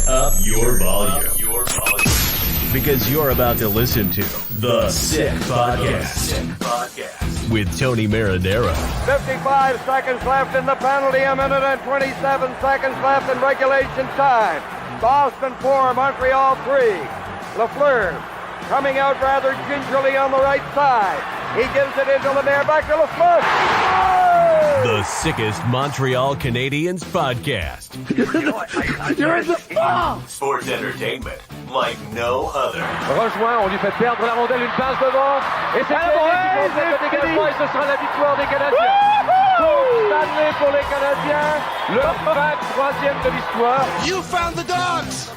up your volume. Because you're about to listen to The Sick Podcast with Tony Marinaro. 55 seconds left in the penalty, a minute and 27 seconds left in regulation time. Boston 4, Montreal 3. Lafleur coming out rather gingerly on the right side. He gives it into Lemaire, back to Lafleur. The sickest Montreal Canadiens podcast. You're in the ball! Sports entertainment like no other. Rejoint, on lui fait perdre la rondelle, une passe devant. Et c'est le dégagement et ce sera la victoire des Canadiens. Coupe Stanley pour les Canadiens, le 23e de l'histoire. You found the dogs!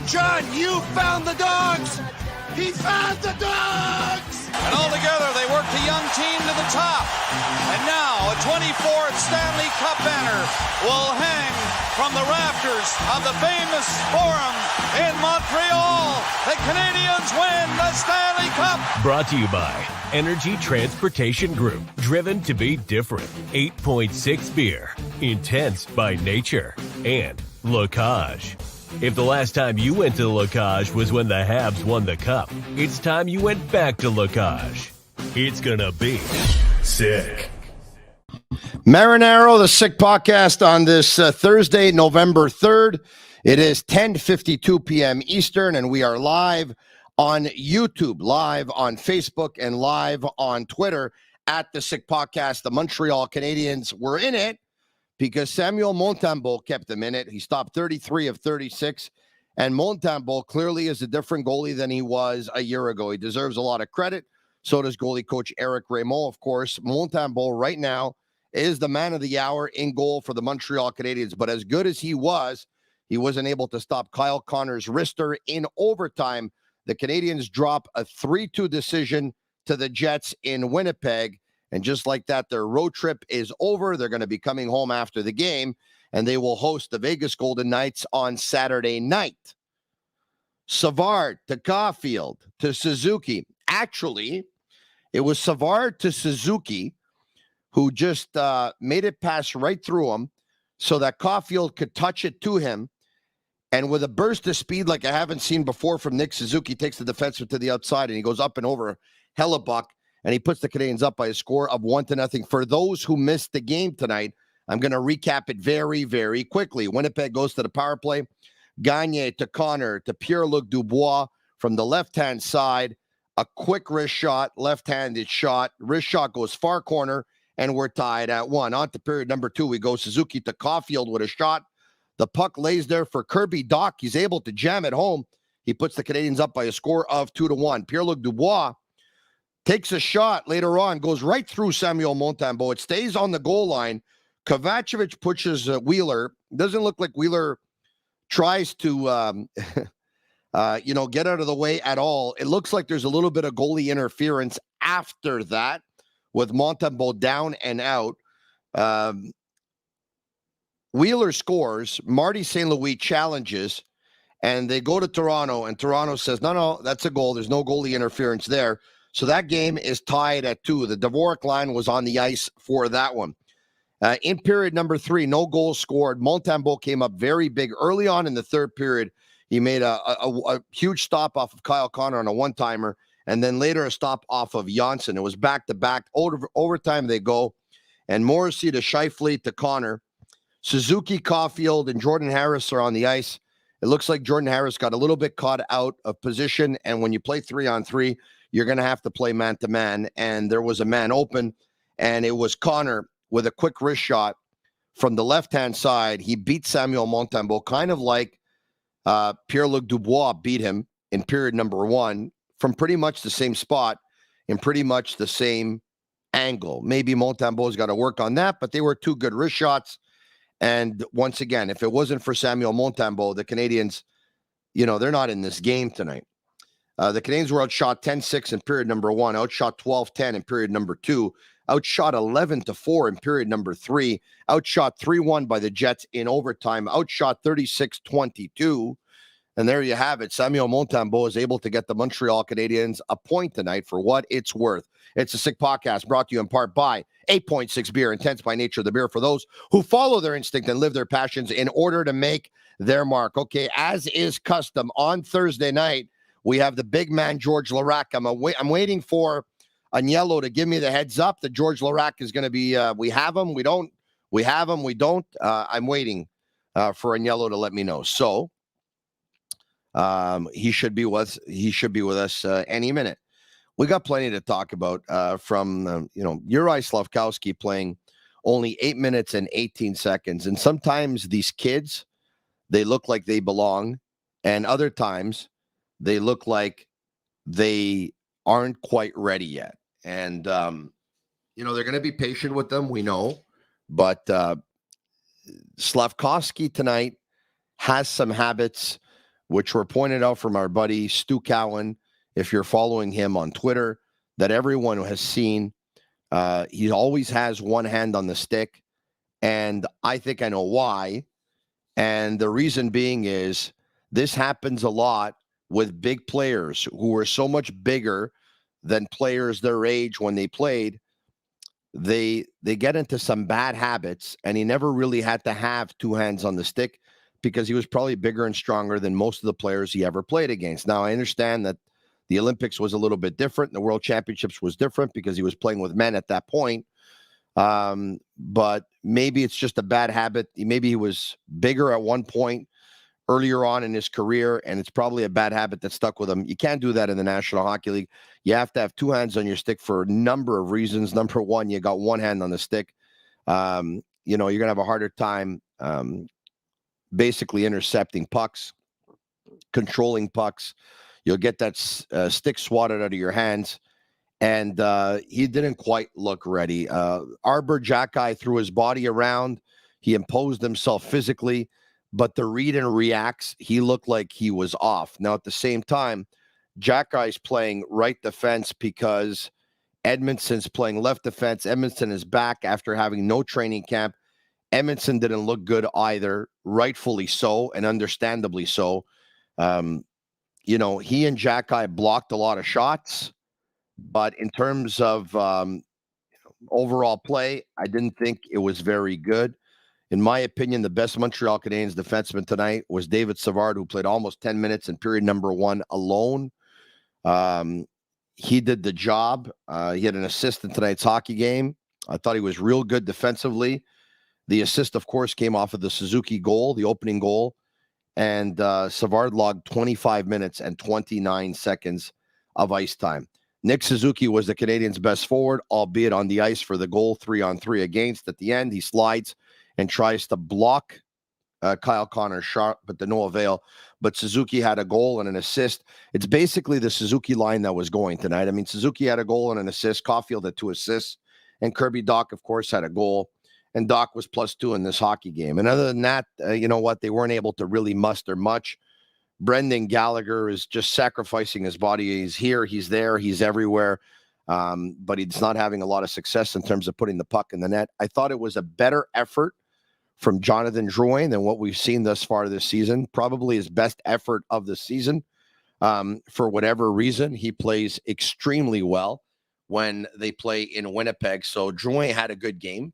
John, you found the dogs! He found the dogs! And all together, they worked a young team to the top. And now, a 24th Stanley Cup banner will hang from the rafters of the famous Forum in Montreal. The Canadiens win the Stanley Cup. Brought to you by Energy Transportation Group. Driven to be different. 8.6 beer. Intense by nature. And Locage. If the last time you went to Locage was when the Habs won the Cup, it's time you went back to Locage. It's gonna be sick. Marinaro, the Sick Podcast on this Thursday, November 3rd. It is 10:52 p.m. Eastern, and we are live on YouTube, live on Facebook, and live on Twitter at the Sick Podcast. The Montreal Canadiens were in it because Samuel Montembeault kept them in it. He stopped 33 of 36, and Montembeault clearly is a different goalie than he was a year ago. He deserves a lot of credit. So does goalie coach Eric Raymond, of course. Montembeault right now is the man of the hour in goal for the Montreal Canadiens. But as good as he wasn't able to stop Kyle Connor's wrister in overtime. The Canadiens drop a 3-2 decision to the Jets in Winnipeg. And just like that, their road trip is over. They're going to be coming home after the game, and they will host the Vegas Golden Knights on Saturday night. Savard to Caulfield to Suzuki. Actually, it was Savard to Suzuki who just made it pass right through him so that Caulfield could touch it to him. And with a burst of speed like I haven't seen before from Nick Suzuki, takes the defenseman to the outside, and he goes up and over Hellebuck, and he puts the Canadiens up by a score of 1-0. For those who missed the game tonight, I'm going to recap it very, very quickly. Winnipeg goes to the power play. Gagne to Connor to Pierre-Luc Dubois from the left-hand side. A quick wrist shot, left-handed shot. Wrist shot goes far corner, and we're tied at 1. On to period number 2, we go Suzuki to Caulfield with a shot. The puck lays there for Kirby Dach. He's able to jam it home. He puts the Canadiens up by a score of 2-1. Pierre-Luc Dubois takes a shot later on, goes right through Samuel Montembeault. It stays on the goal line. Kovacevic pushes Wheeler. Doesn't look like Wheeler tries to, get out of the way at all. It looks like there's a little bit of goalie interference after that with Montembeault down and out. Wheeler scores. Marty St. Louis challenges, and they go to Toronto, and Toronto says, no, that's a goal. There's no goalie interference there. So that game is tied at 2. The Dvorak line was on the ice for that one. In period number 3, no goals scored. Montembeault came up very big early on in the third period. He made a huge stop off of Kyle Connor on a one-timer, and then later a stop off of Janssen. It was back-to-back. Overtime they go, and Morrissey to Scheifele to Connor. Suzuki, Caulfield, and Jordan Harris are on the ice. It looks like Jordan Harris got a little bit caught out of position, and when you play 3-on-3, you're going to have to play man-to-man, and there was a man open, and it was Connor with a quick wrist shot from the left-hand side. He beat Samuel Montembeault, kind of like Pierre-Luc Dubois beat him in period number 1 from pretty much the same spot in pretty much the same angle. Maybe Montembeault's got to work on that, but they were 2 good wrist shots. And once again, if it wasn't for Samuel Montembeault, the Canadiens, they're not in this game tonight. The Canadiens were outshot 10-6 in period number 1, outshot 12-10 in period number 2, outshot 11-4 in period number 3, outshot 3-1 by the Jets in overtime, outshot 36-22. And there you have it. Samuel Montembeault is able to get the Montreal Canadiens a point tonight for what it's worth. It's a Sick Podcast brought to you in part by 8.6 beer, intense by nature, the beer for those who follow their instinct and live their passions in order to make their mark. Okay, as is custom, on Thursday night, we have the big man, George Larac. I'm waiting for Agnello to give me the heads up that George Larac is going to be, we have him, we don't, we have him, we don't. I'm waiting for Agnello to let me know. So he should be with us any minute. We got plenty to talk about from Juraj Slafkovsky playing only 8 minutes and 18 seconds. And sometimes these kids, they look like they belong, and other times they look like they aren't quite ready yet. And they're going to be patient with them, we know, but Slafkovsky tonight has some habits which were pointed out from our buddy Stu Cowan, if you're following him on Twitter, that everyone has seen. He always has one hand on the stick, and I think I know why. And the reason being is this happens a lot with big players who are so much bigger than players their age when they played. They get into some bad habits, and he never really had to have two hands on the stick because he was probably bigger and stronger than most of the players he ever played against. Now, I understand that the Olympics was a little bit different. The World Championships was different because he was playing with men at that point. But maybe it's just a bad habit. Maybe he was bigger at one point earlier on in his career, and it's probably a bad habit that stuck with him. You can't do that in the National Hockey League. You have to have two hands on your stick for a number of reasons. Number one, you got one hand on the stick. You're going to have a harder time basically intercepting pucks, controlling pucks. You'll get that stick swatted out of your hands. And he didn't quite look ready. Arbor Jackeye threw his body around. He imposed himself physically. But the read and reacts, he looked like he was off. Now, at the same time, Jackeye's playing right defense because Edmondson's playing left defense. Edmondson is back after having no training camp. Edmondson didn't look good either, rightfully so, and understandably so. He and Jackeye blocked a lot of shots. But in terms of overall play, I didn't think it was very good. In my opinion, the best Montreal Canadiens defenseman tonight was David Savard, who played almost 10 minutes in period number 1 alone. He did the job. He had an assist in tonight's hockey game. I thought he was real good defensively. The assist, of course, came off of the Suzuki goal, the opening goal. And Savard logged 25 minutes and 29 seconds of ice time. Nick Suzuki was the Canadiens' best forward, albeit on the ice for the goal 3-on-3 against. At the end, he slides and tries to block Kyle Connor's shot, but to no avail. But Suzuki had a goal and an assist. It's basically the Suzuki line that was going tonight. I mean, Suzuki had a goal and an assist. Caulfield had 2 assists. And Kirby Dach, of course, had a goal. And Dach was +2 in this hockey game. And other than that, you know what? They weren't able to really muster much. Brendan Gallagher is just sacrificing his body. He's here, he's there, he's everywhere. But he's not having a lot of success in terms of putting the puck in the net. I thought it was a better effort from Jonathan Drouin than what we've seen thus far this season. Probably his best effort of the season. For whatever reason, he plays extremely well when they play in Winnipeg. So Drouin had a good game.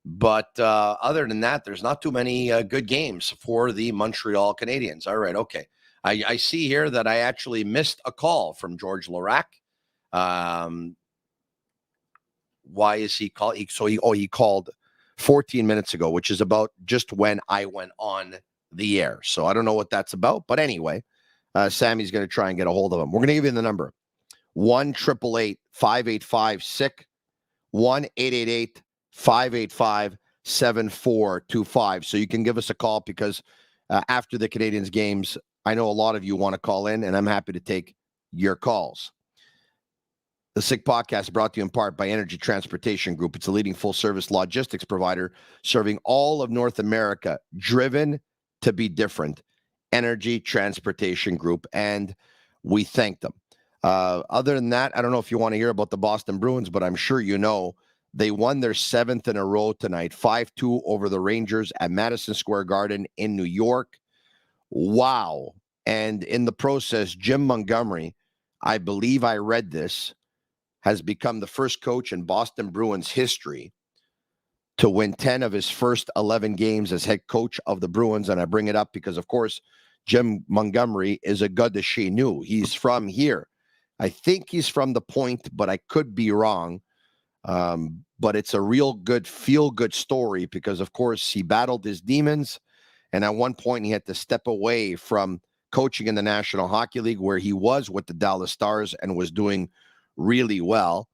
But other than that, there's not too many good games for the Montreal Canadiens. All right, okay. I see here that I actually missed a call from George Larac. Why is he called? He called 14 minutes ago, which is about just when I went on the air. So I don't know what that's about. But anyway, Sammy's going to try and get a hold of him. We're going to give you the number. 1-888-585-SICK. 1-888-585-7425. So you can give us a call because after the Canadiens games, I know a lot of you want to call in, and I'm happy to take your calls. The Sick Podcast brought to you in part by Energy Transportation Group. It's a leading full-service logistics provider serving all of North America, driven to be different. Energy Transportation Group, and we thank them. Other than that, I don't know if you want to hear about the Boston Bruins, but I'm sure you know they won their 7th in a row tonight, 5-2 over the Rangers at Madison Square Garden in New York. Wow. And in the process, Jim Montgomery, I believe I read this, has become the first coach in Boston Bruins history to win 10 of his first 11 games as head coach of the Bruins. And I bring it up because, of course, Jim Montgomery is a gars de chez nous. He's from here. I think he's from the Point, but I could be wrong. But it's a real good, feel-good story because, of course, he battled his demons. And at one point, he had to step away from coaching in the National Hockey League, where he was with the Dallas Stars and was doing really well.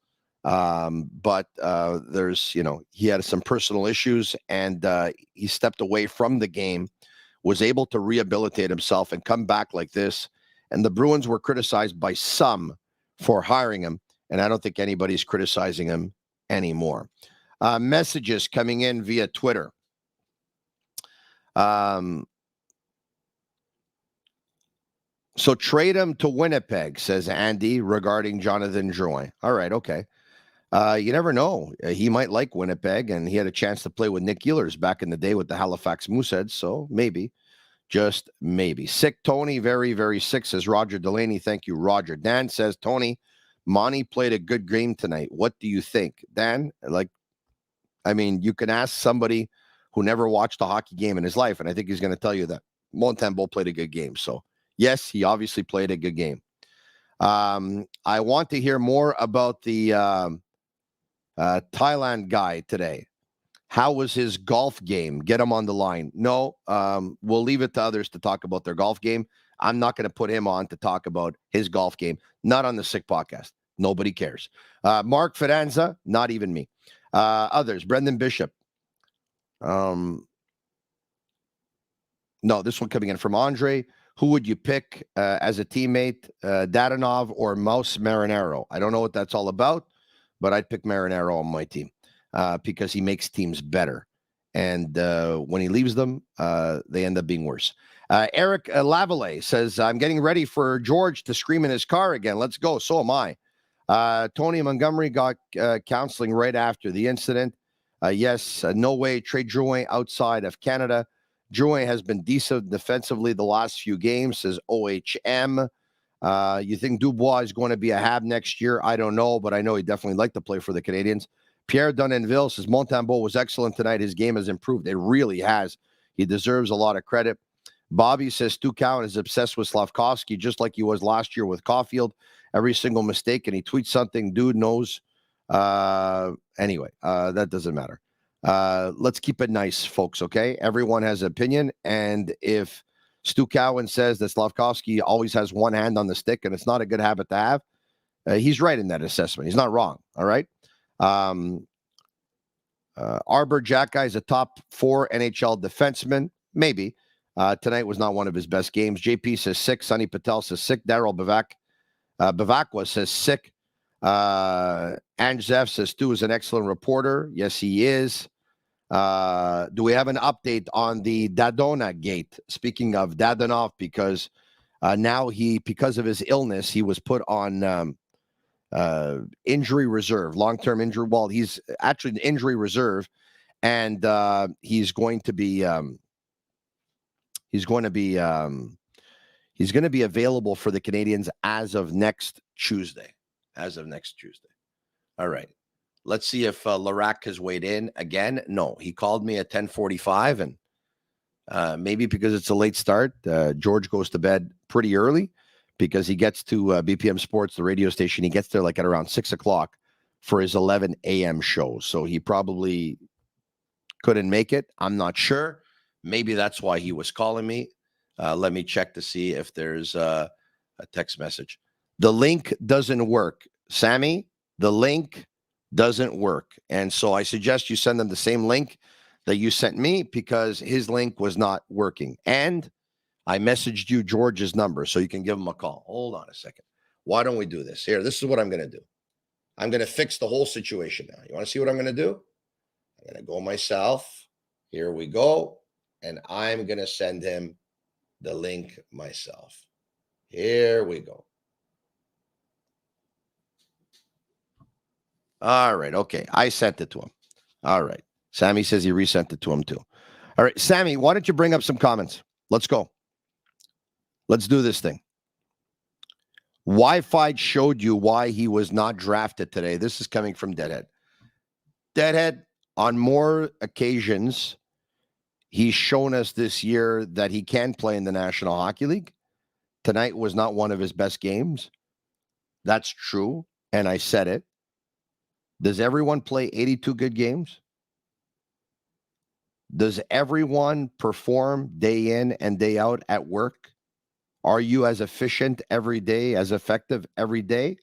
But there's, he had some personal issues, and he stepped away from the game, was able to rehabilitate himself and come back like this. And the Bruins were criticized by some for hiring him, and I don't think anybody's criticizing him anymore. Messages coming in via Twitter. So trade him to Winnipeg, says Andy, regarding Jonathan Drouin. All right, okay. You never know. He might like Winnipeg, and he had a chance to play with Nick Ehlers back in the day with the Halifax Mooseheads, so maybe. Just maybe. Sick Tony, very, very sick, says Roger Delaney. Thank you, Roger. Dan says, Tony, Monty played a good game tonight. What do you think? Dan, you can ask somebody who never watched a hockey game in his life, and I think he's going to tell you that Montembeault played a good game. So, yes, he obviously played a good game. I want to hear more about the Thailand guy today. How was his golf game? Get him on the line. No, we'll leave it to others to talk about their golf game. I'm not going to put him on to talk about his golf game. Not on the Sick Podcast. Nobody cares. Mark Fidanza, not even me. Others, Brendan Bishop. No, this one coming in from Andre. Who would you pick as a teammate, Dadonov or Mouse Marinaro? I don't know what that's all about, but I'd pick Marinaro on my team because he makes teams better. And when he leaves them, they end up being worse. Eric Lavallee says, I'm getting ready for George to scream in his car again. Let's go. So am I. Tony Montgomery got counseling right after the incident. Yes, no way. Trade Drouin outside of Canada. Drouin has been decent defensively the last few games, says OHM. You think Dubois is going to be a Hab next year? I don't know, but I know he definitely liked to play for the Canadiens. Pierre Dunenville says Montembeault was excellent tonight. His game has improved. It really has. He deserves a lot of credit. Bobby says Stu Cowan is obsessed with Slafkovsky, just like he was last year with Caulfield. Every single mistake, and he tweets something. Dude knows. Anyway, that doesn't matter. Let's keep it nice, folks, okay? Everyone has an opinion, and if Stu Cowan says that Slafkovsky always has one hand on the stick and it's not a good habit to have, he's right in that assessment. He's not wrong, all right? Arbor Jackguy is a top 4 NHL defenseman. Maybe. Tonight was not one of his best games. JP says sick. Sonny Patel says sick. Daryl Bavakwa says sick. Ange Zeff says Stu is an excellent reporter. Yes, he is. Do we have an update on the Dadona gate? Speaking of Dadonov, because now because of his illness, he was put on injury reserve, long-term injury. Well, he's actually an injury reserve, and he's going to be available for the Canadiens as of next Tuesday. All right. Let's see if Larac has weighed in again. No, he called me at 10:45, and maybe because it's a late start, George goes to bed pretty early because he gets to BPM Sports, the radio station. He gets there like at around 6 o'clock for his 11 a.m. show. So he probably couldn't make it. I'm not sure. Maybe that's why he was calling me. Let me check to see if there's a text message. The link doesn't work. Sammy, the link doesn't work. And so I suggest you send them the same link that you sent me because his link was not working. And I messaged you George's number so you can give him a call. Hold on a second. Why don't we do this? Here, this is what I'm going to do. I'm going to fix the whole situation now. You want to see what I'm going to do? I'm going to go myself. Here we go. And I'm going to send him the link myself. Here we go. All right. Okay. I sent it to him. All right. Sammy says he resent it to him too. All right. Sammy, why don't you bring up some comments? Let's go. Let's do this thing. Wi-Fi showed you why he was not drafted today. This is coming from Deadhead. Deadhead, on more occasions, he's shown us this year that he can play in the National Hockey League. Tonight was not one of his best games. That's true, and I said it. Does everyone play 82 good games? Does everyone perform day in and day out at work? Are you as efficient every day, as effective every day?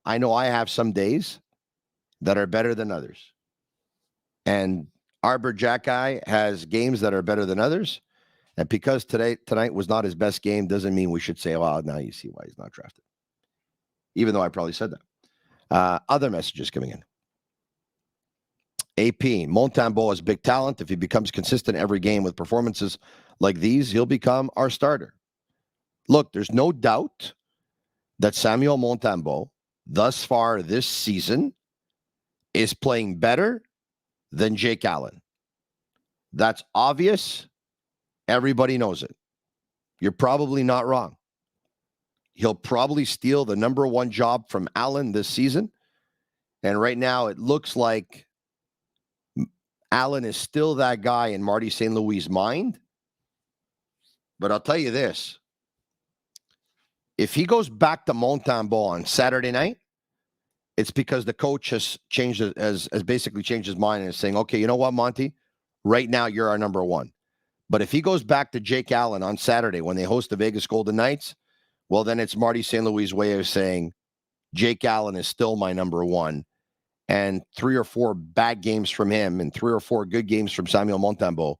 I know I have some days that are better than others. And Arbor Jackeye has games that are better than others. And because tonight was not his best game, doesn't mean we should say, well, now you see why he's not drafted. Even though I probably said that. Other messages coming in. AP, Montembeault is big talent. If he becomes consistent every game with performances like these, he'll become our starter. Look, there's no doubt that Samuel Montembeault, thus far this season, is playing better than Jake Allen. That's obvious. Everybody knows it. You're probably not wrong. He'll probably steal the number one job from Allen this season. And right now it looks like Allen is still that guy in Marty St. Louis' mind. But I'll tell you this. If he goes back to Montembeault on Saturday night, it's because the coach has basically changed his mind and is saying, okay, you know what, Monty? Right now you're our number one. But if he goes back to Jake Allen on Saturday when they host the Vegas Golden Knights, well, then it's Marty St. Louis' way of saying Jake Allen is still my number one. And 3 or 4 bad games from him and 3 or 4 good games from Samuel Montembeault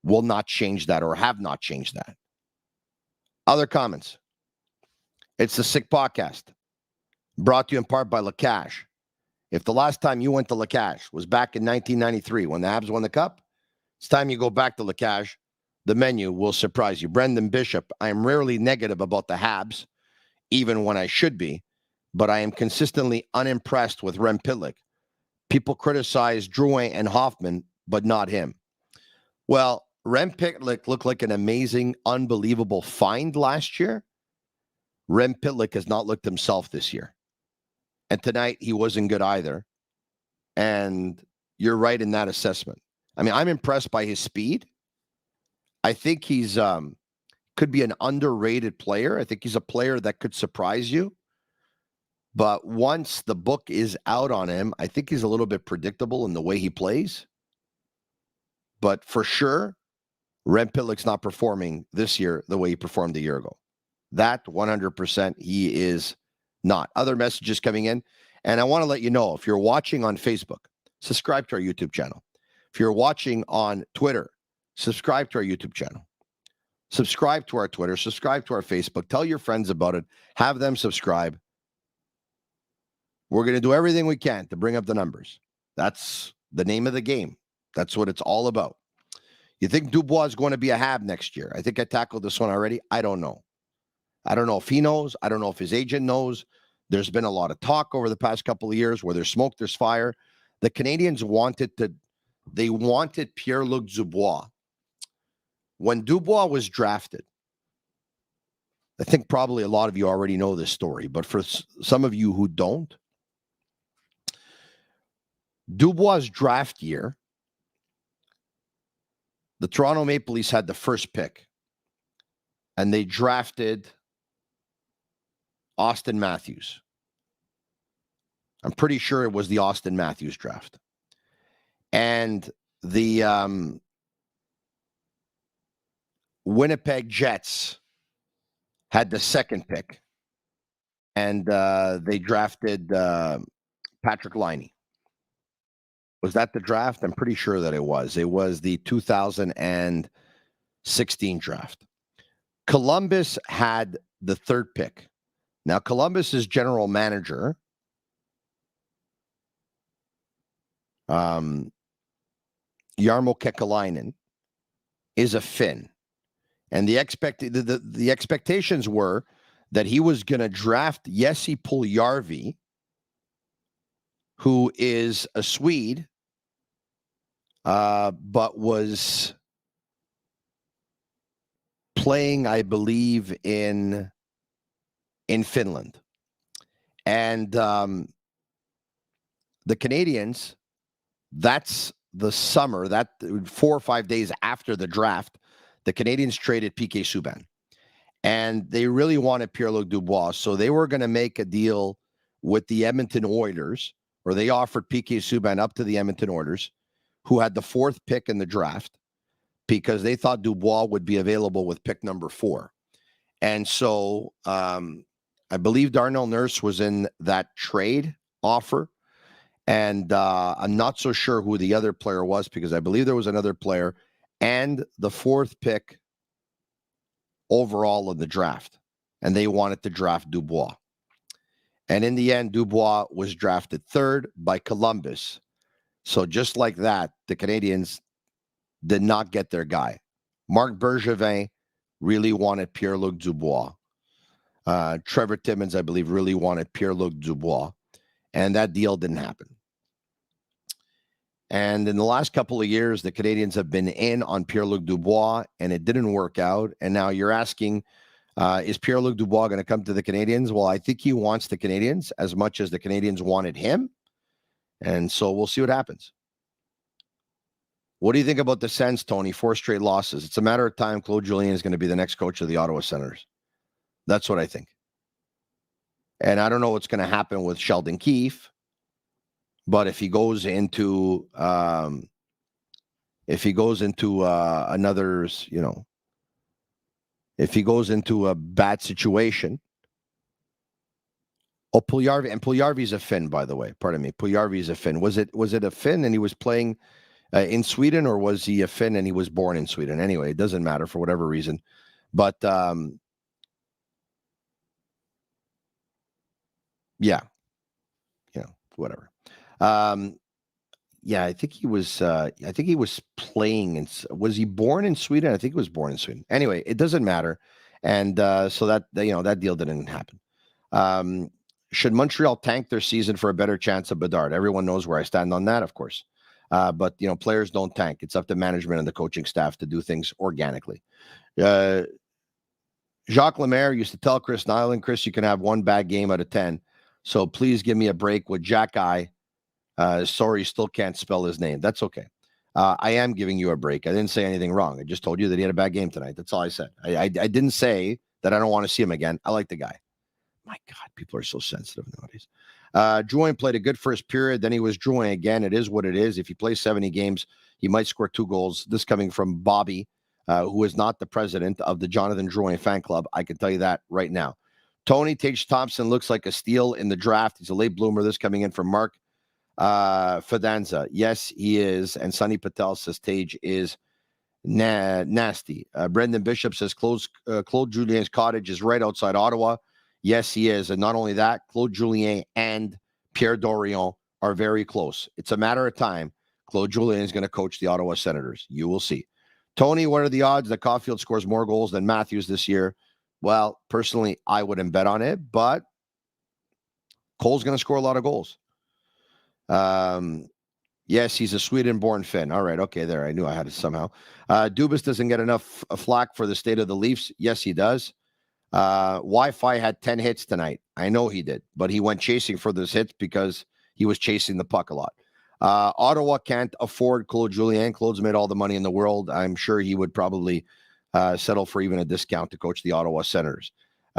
will not change that or have not changed that. Other comments. It's the Sick Podcast, brought to you in part by LaCash. If the last time you went to LaCash was back in 1993 when the Habs won the Cup, it's time you go back to LaCash. The menu will surprise you. Brendan Bishop, I am rarely negative about the Habs, even when I should be, but I am consistently unimpressed with Rem Pitlick. People criticize Drouin and Hoffman, but not him. Well, Rem Pitlick looked like an amazing, unbelievable find last year. Rem Pitlick has not looked himself this year. And tonight, he wasn't good either. And you're right in that assessment. I mean, I'm impressed by his speed. I think he's could be an underrated player. I think he's a player that could surprise you. But once the book is out on him, I think he's a little bit predictable in the way he plays. But for sure, Rem Pitlick's not performing this year the way he performed a year ago. That 100% he is not. Other messages coming in. And I want to let you know, if you're watching on Facebook, subscribe to our YouTube channel. If you're watching on Twitter, subscribe to our YouTube channel. Subscribe to our Twitter. Subscribe to our Facebook. Tell your friends about it. Have them subscribe. We're going to do everything we can to bring up the numbers. That's the name of the game. That's what it's all about. You think Dubois is going to be a Hab next year? I think I tackled this one already. I don't know. I don't know if he knows. I don't know if his agent knows. There's been a lot of talk over the past couple of years where there's smoke, there's fire. The Canadiens wanted Pierre-Luc Dubois. When Dubois was drafted, I think probably a lot of you already know this story, but for some of you who don't, Dubois' draft year, the Toronto Maple Leafs had the first pick, and they drafted Austin Matthews. I'm pretty sure it was the Austin Matthews draft. And the Winnipeg Jets had the second pick, and they drafted Patrick Laine. Was that the draft? I'm pretty sure that it was. It was the 2016 draft. Columbus had the third pick. Now, Columbus's general manager, Jarmo Kekalainen, is a Finn. And the expectations were that he was going to draft Jesse Puljujärvi, who is a Swede, but was playing, I believe, in Finland. And the Canadiens that's the summer, that 4 or 5 days after the draft, the Canadiens traded PK Subban. And they really wanted Pierre-Luc Dubois. So they were going to make a deal with the Edmonton Oilers, or they offered PK Subban up to the Edmonton Oilers, who had the 4th pick in the draft, because they thought Dubois would be available with pick number 4. And so I believe Darnell Nurse was in that trade offer. And I'm not so sure who the other player was, because I believe there was another player and the 4th pick overall of the draft. And they wanted to draft Dubois. And in the end, Dubois was drafted 3rd by Columbus. So just like that, the Canadiens did not get their guy. Marc Bergevin really wanted Pierre-Luc Dubois. Trevor Timmons, I believe, really wanted Pierre-Luc Dubois. And that deal didn't happen. And in the last couple of years, the Canadiens have been in on Pierre-Luc Dubois, and it didn't work out. And now you're asking, is Pierre-Luc Dubois going to come to the Canadiens? Well, I think he wants the Canadiens as much as the Canadiens wanted him. And so we'll see what happens. What do you think about the Sens, Tony? 4 straight losses. It's a matter of time. Claude Julien is going to be the next coach of the Ottawa Senators. That's what I think. And I don't know what's going to happen with Sheldon Keefe, but if he goes into another, if he goes into a bad situation. Oh, Puljujarvi, and Puljujarvi's a Finn, by the way. Pardon me. Puljujarvi's a Finn. Was it a Finn and he was playing in Sweden, or was he a Finn and he was born in Sweden? Anyway, it doesn't matter for whatever reason. But yeah, whatever. Yeah, I think he was playing in. Was he born in Sweden? I think he was born in Sweden. Anyway, it doesn't matter. And so that deal didn't happen. Should Montreal tank their season for a better chance of Bedard? Everyone knows where I stand on that, of course. But players don't tank. It's up to management and the coaching staff to do things organically. Jacques Lemaire used to tell Chris Nyland, Chris, you can have 1 bad game out of 10. So please give me a break with Jack I. Sorry, still can't spell his name. That's okay. I am giving you a break. I didn't say anything wrong. I just told you that he had a bad game tonight. That's all I said. I didn't say that I don't want to see him again. I like the guy. My God, people are so sensitive nowadays. Drouin played a good first period. Then he was Drouin again. It is what it is. If he plays 70 games, he might score 2 goals. This coming from Bobby, who is not the president of the Jonathan Drouin fan club. I can tell you that right now. Tony Tage Thompson looks like a steal in the draft. He's a late bloomer. This coming in from Mark Fidanza. Yes, he is. And Sonny Patel says Tage is nasty. Brendan Bishop says Claude Julien's cottage is right outside Ottawa. Yes, he is. And not only that, Claude Julien and Pierre Dorion are very close. It's a matter of time. Claude Julien is going to coach the Ottawa Senators. You will see. Tony, what are the odds that Caulfield scores more goals than Matthews this year? Well, personally, I wouldn't bet on it, but Cole's going to score a lot of goals. Yes, he's a Sweden-born Finn. All right, okay, there. I knew I had it somehow. Dubas doesn't get enough flack for the state of the Leafs. Yes, he does. Wi-Fi had 10 hits tonight. I know he did, but he went chasing for those hits because he was chasing the puck a lot. Ottawa can't afford Claude Julien. Claude's made all the money in the world. I'm sure he would probably settle for even a discount to coach the Ottawa Senators.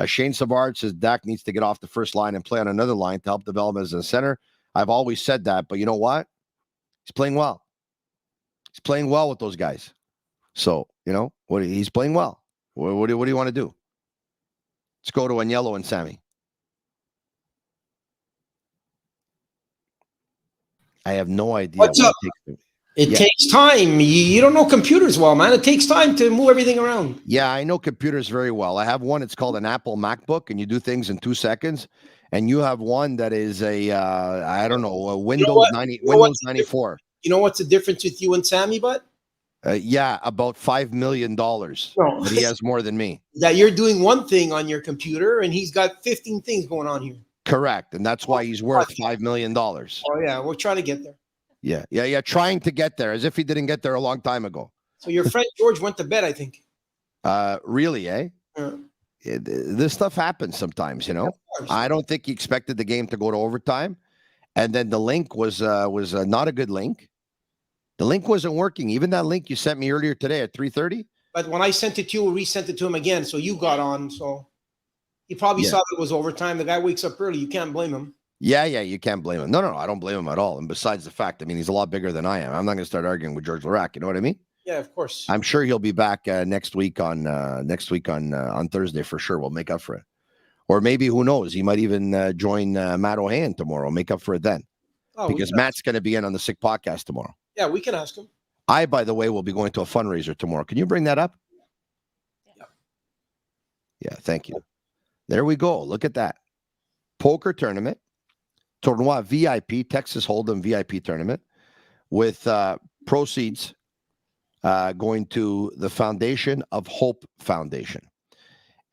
Shane Savard says Dak needs to get off the first line and play on another line to help develop as a center. I've always said that, but you know what? He's playing well. He's playing well with those guys. So, he's playing well. What do you want to do? Let's go to Agnello and Sammy. I have no idea. What's up? It takes time. You don't know computers well, man. It takes time to move everything around. Yeah, I know computers very well. I have one. It's called an Apple MacBook, and you do things in 2 seconds. And you have one that is a Windows 94. You know what's the difference with you and Sammy, bud? Yeah, about $5 million. No. But he has more than me. That you're doing one thing on your computer, and he's got 15 things going on here. Correct, and that's why he's worth $5 million. Oh, yeah, we're trying to get there. Yeah, trying to get there, as if he didn't get there a long time ago. So your friend George went to bed, I think. Really, eh? Yeah. This stuff happens sometimes, I don't think he expected the game to go to overtime. And then the link was not a good link. The link wasn't working. Even that link you sent me earlier today at 3:30. But when I sent it to you, resent it to him again, so you got on. So he probably saw that it was overtime. The guy wakes up early. You can't blame him. Yeah, you can't blame him. No, I don't blame him at all. And besides the fact, I mean, he's a lot bigger than I am. I'm not going to start arguing with George Larac. You know what I mean? Yeah, of course. I'm sure he'll be back next week on Thursday for sure. We'll make up for it. Or maybe, who knows? He might even join Matt O'Hayan tomorrow. Make up for it then. Because Matt's going to be in on the Sick Podcast tomorrow. Yeah, we can ask him. I, by the way, will be going to a fundraiser tomorrow. Can you bring that up? Yeah, thank you. There we go. Look at that. Poker tournament. Tournoi VIP, Texas Hold'em VIP tournament with proceeds going to the Foundation of Hope Foundation.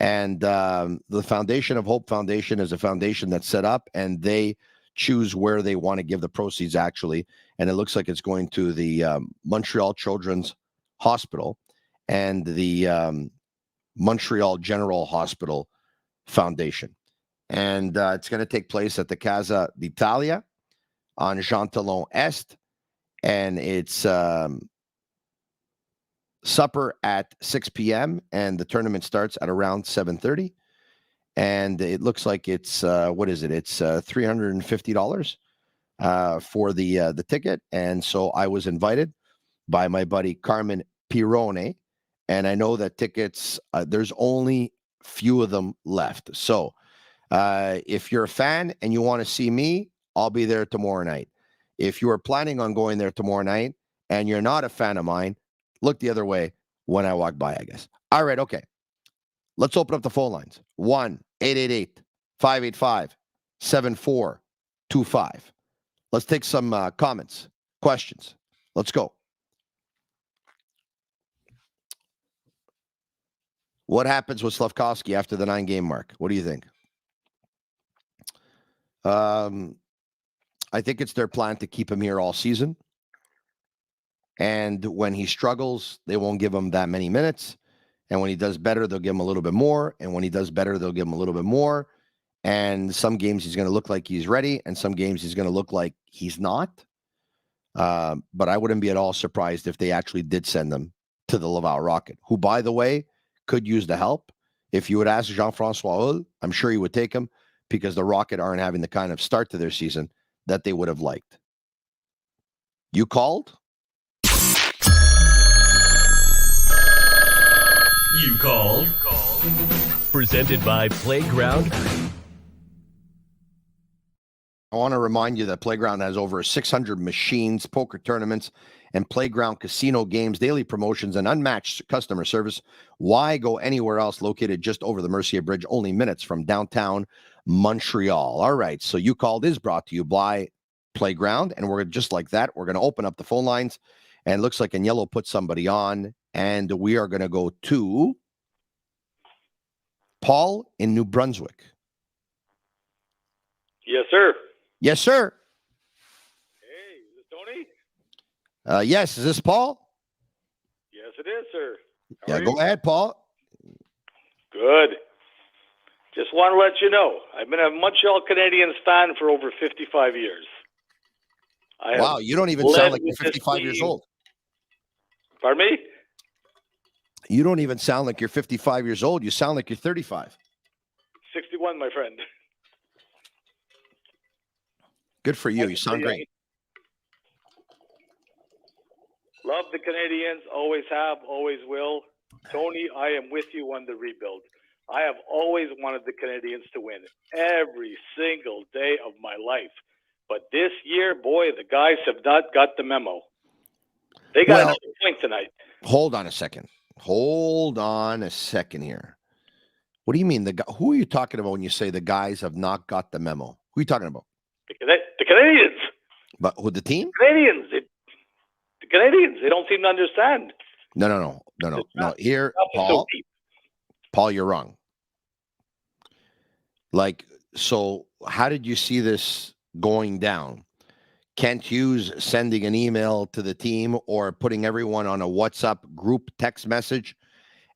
And the Foundation of Hope Foundation is a foundation that's set up, and they choose where they want to give the proceeds, actually. And it looks like it's going to the Montreal Children's Hospital and the Montreal General Hospital Foundation. And it's going to take place at the Casa d'Italia on Jean Talon Est. And it's supper at 6 p.m. And the tournament starts at around 7:30. And it looks like it's, what is it? It's $350 for the ticket. And so I was invited by my buddy Carmen Pirone. And I know that tickets, there's only few of them left. So if you're a fan and you want to see me, I'll be there tomorrow night. If you are planning on going there tomorrow night and you're not a fan of mine, look the other way when I walk by, I guess. All right, okay. Let's open up the phone lines. 1-888-585-7425. Let's take some comments, questions. Let's go. What happens with Slafkovsky after the 9-game mark? What do you think? I think it's their plan to keep him here all season. And when he struggles, they won't give him that many minutes. And when he does better, they'll give him a little bit more. And when he does better, they'll give him a little bit more. And some games he's going to look like he's ready. And some games he's going to look like he's not. But I wouldn't be at all surprised if they actually did send him to the Laval Rocket, who, by the way, could use the help. If you would ask Jean-François Hull, I'm sure he would take him, because the Rocket aren't having the kind of start to their season that they would have liked. You called? You called. Presented by Playground. I want to remind you that Playground has over 600 machines, poker tournaments, and Playground casino games, daily promotions, and unmatched customer service. Why go anywhere else? Located just over the Mercier Bridge, only minutes from downtown Montreal. All right, so You Called is brought to you by Playground, and we're just like that. We're going to open up the phone lines, and it looks like Agnello put somebody on, and we are going to go to Paul in New Brunswick. Yes, sir. Yes, sir. Hey, is this Tony? Yes, is this Paul? Yes, it is, sir. Yeah, go ahead, Paul. Good. Just want to let you know, I've been a Montreal Canadiens fan for over 55 years. Wow, you don't even sound like you're 55 years old. Pardon me? You don't even sound like you're 55 years old. You sound like you're 35. 61, my friend. Good for you. You sound great. Love the Canadiens. Always have, always will. Tony, I am with you on the rebuild. I have always wanted the Canadiens to win every single day of my life. But this year, boy, the guys have not got the memo. They got another point tonight. Hold on a second. Hold on a second here. What do you mean? Who are you talking about when you say the guys have not got the memo? Who are you talking about? The Canadiens. But who, the team? Canadiens. The Canadiens. They don't seem to understand. No. Here, Paul, you're wrong. So how did you see this going down? Kent Hughes sending an email to the team or putting everyone on a WhatsApp group text message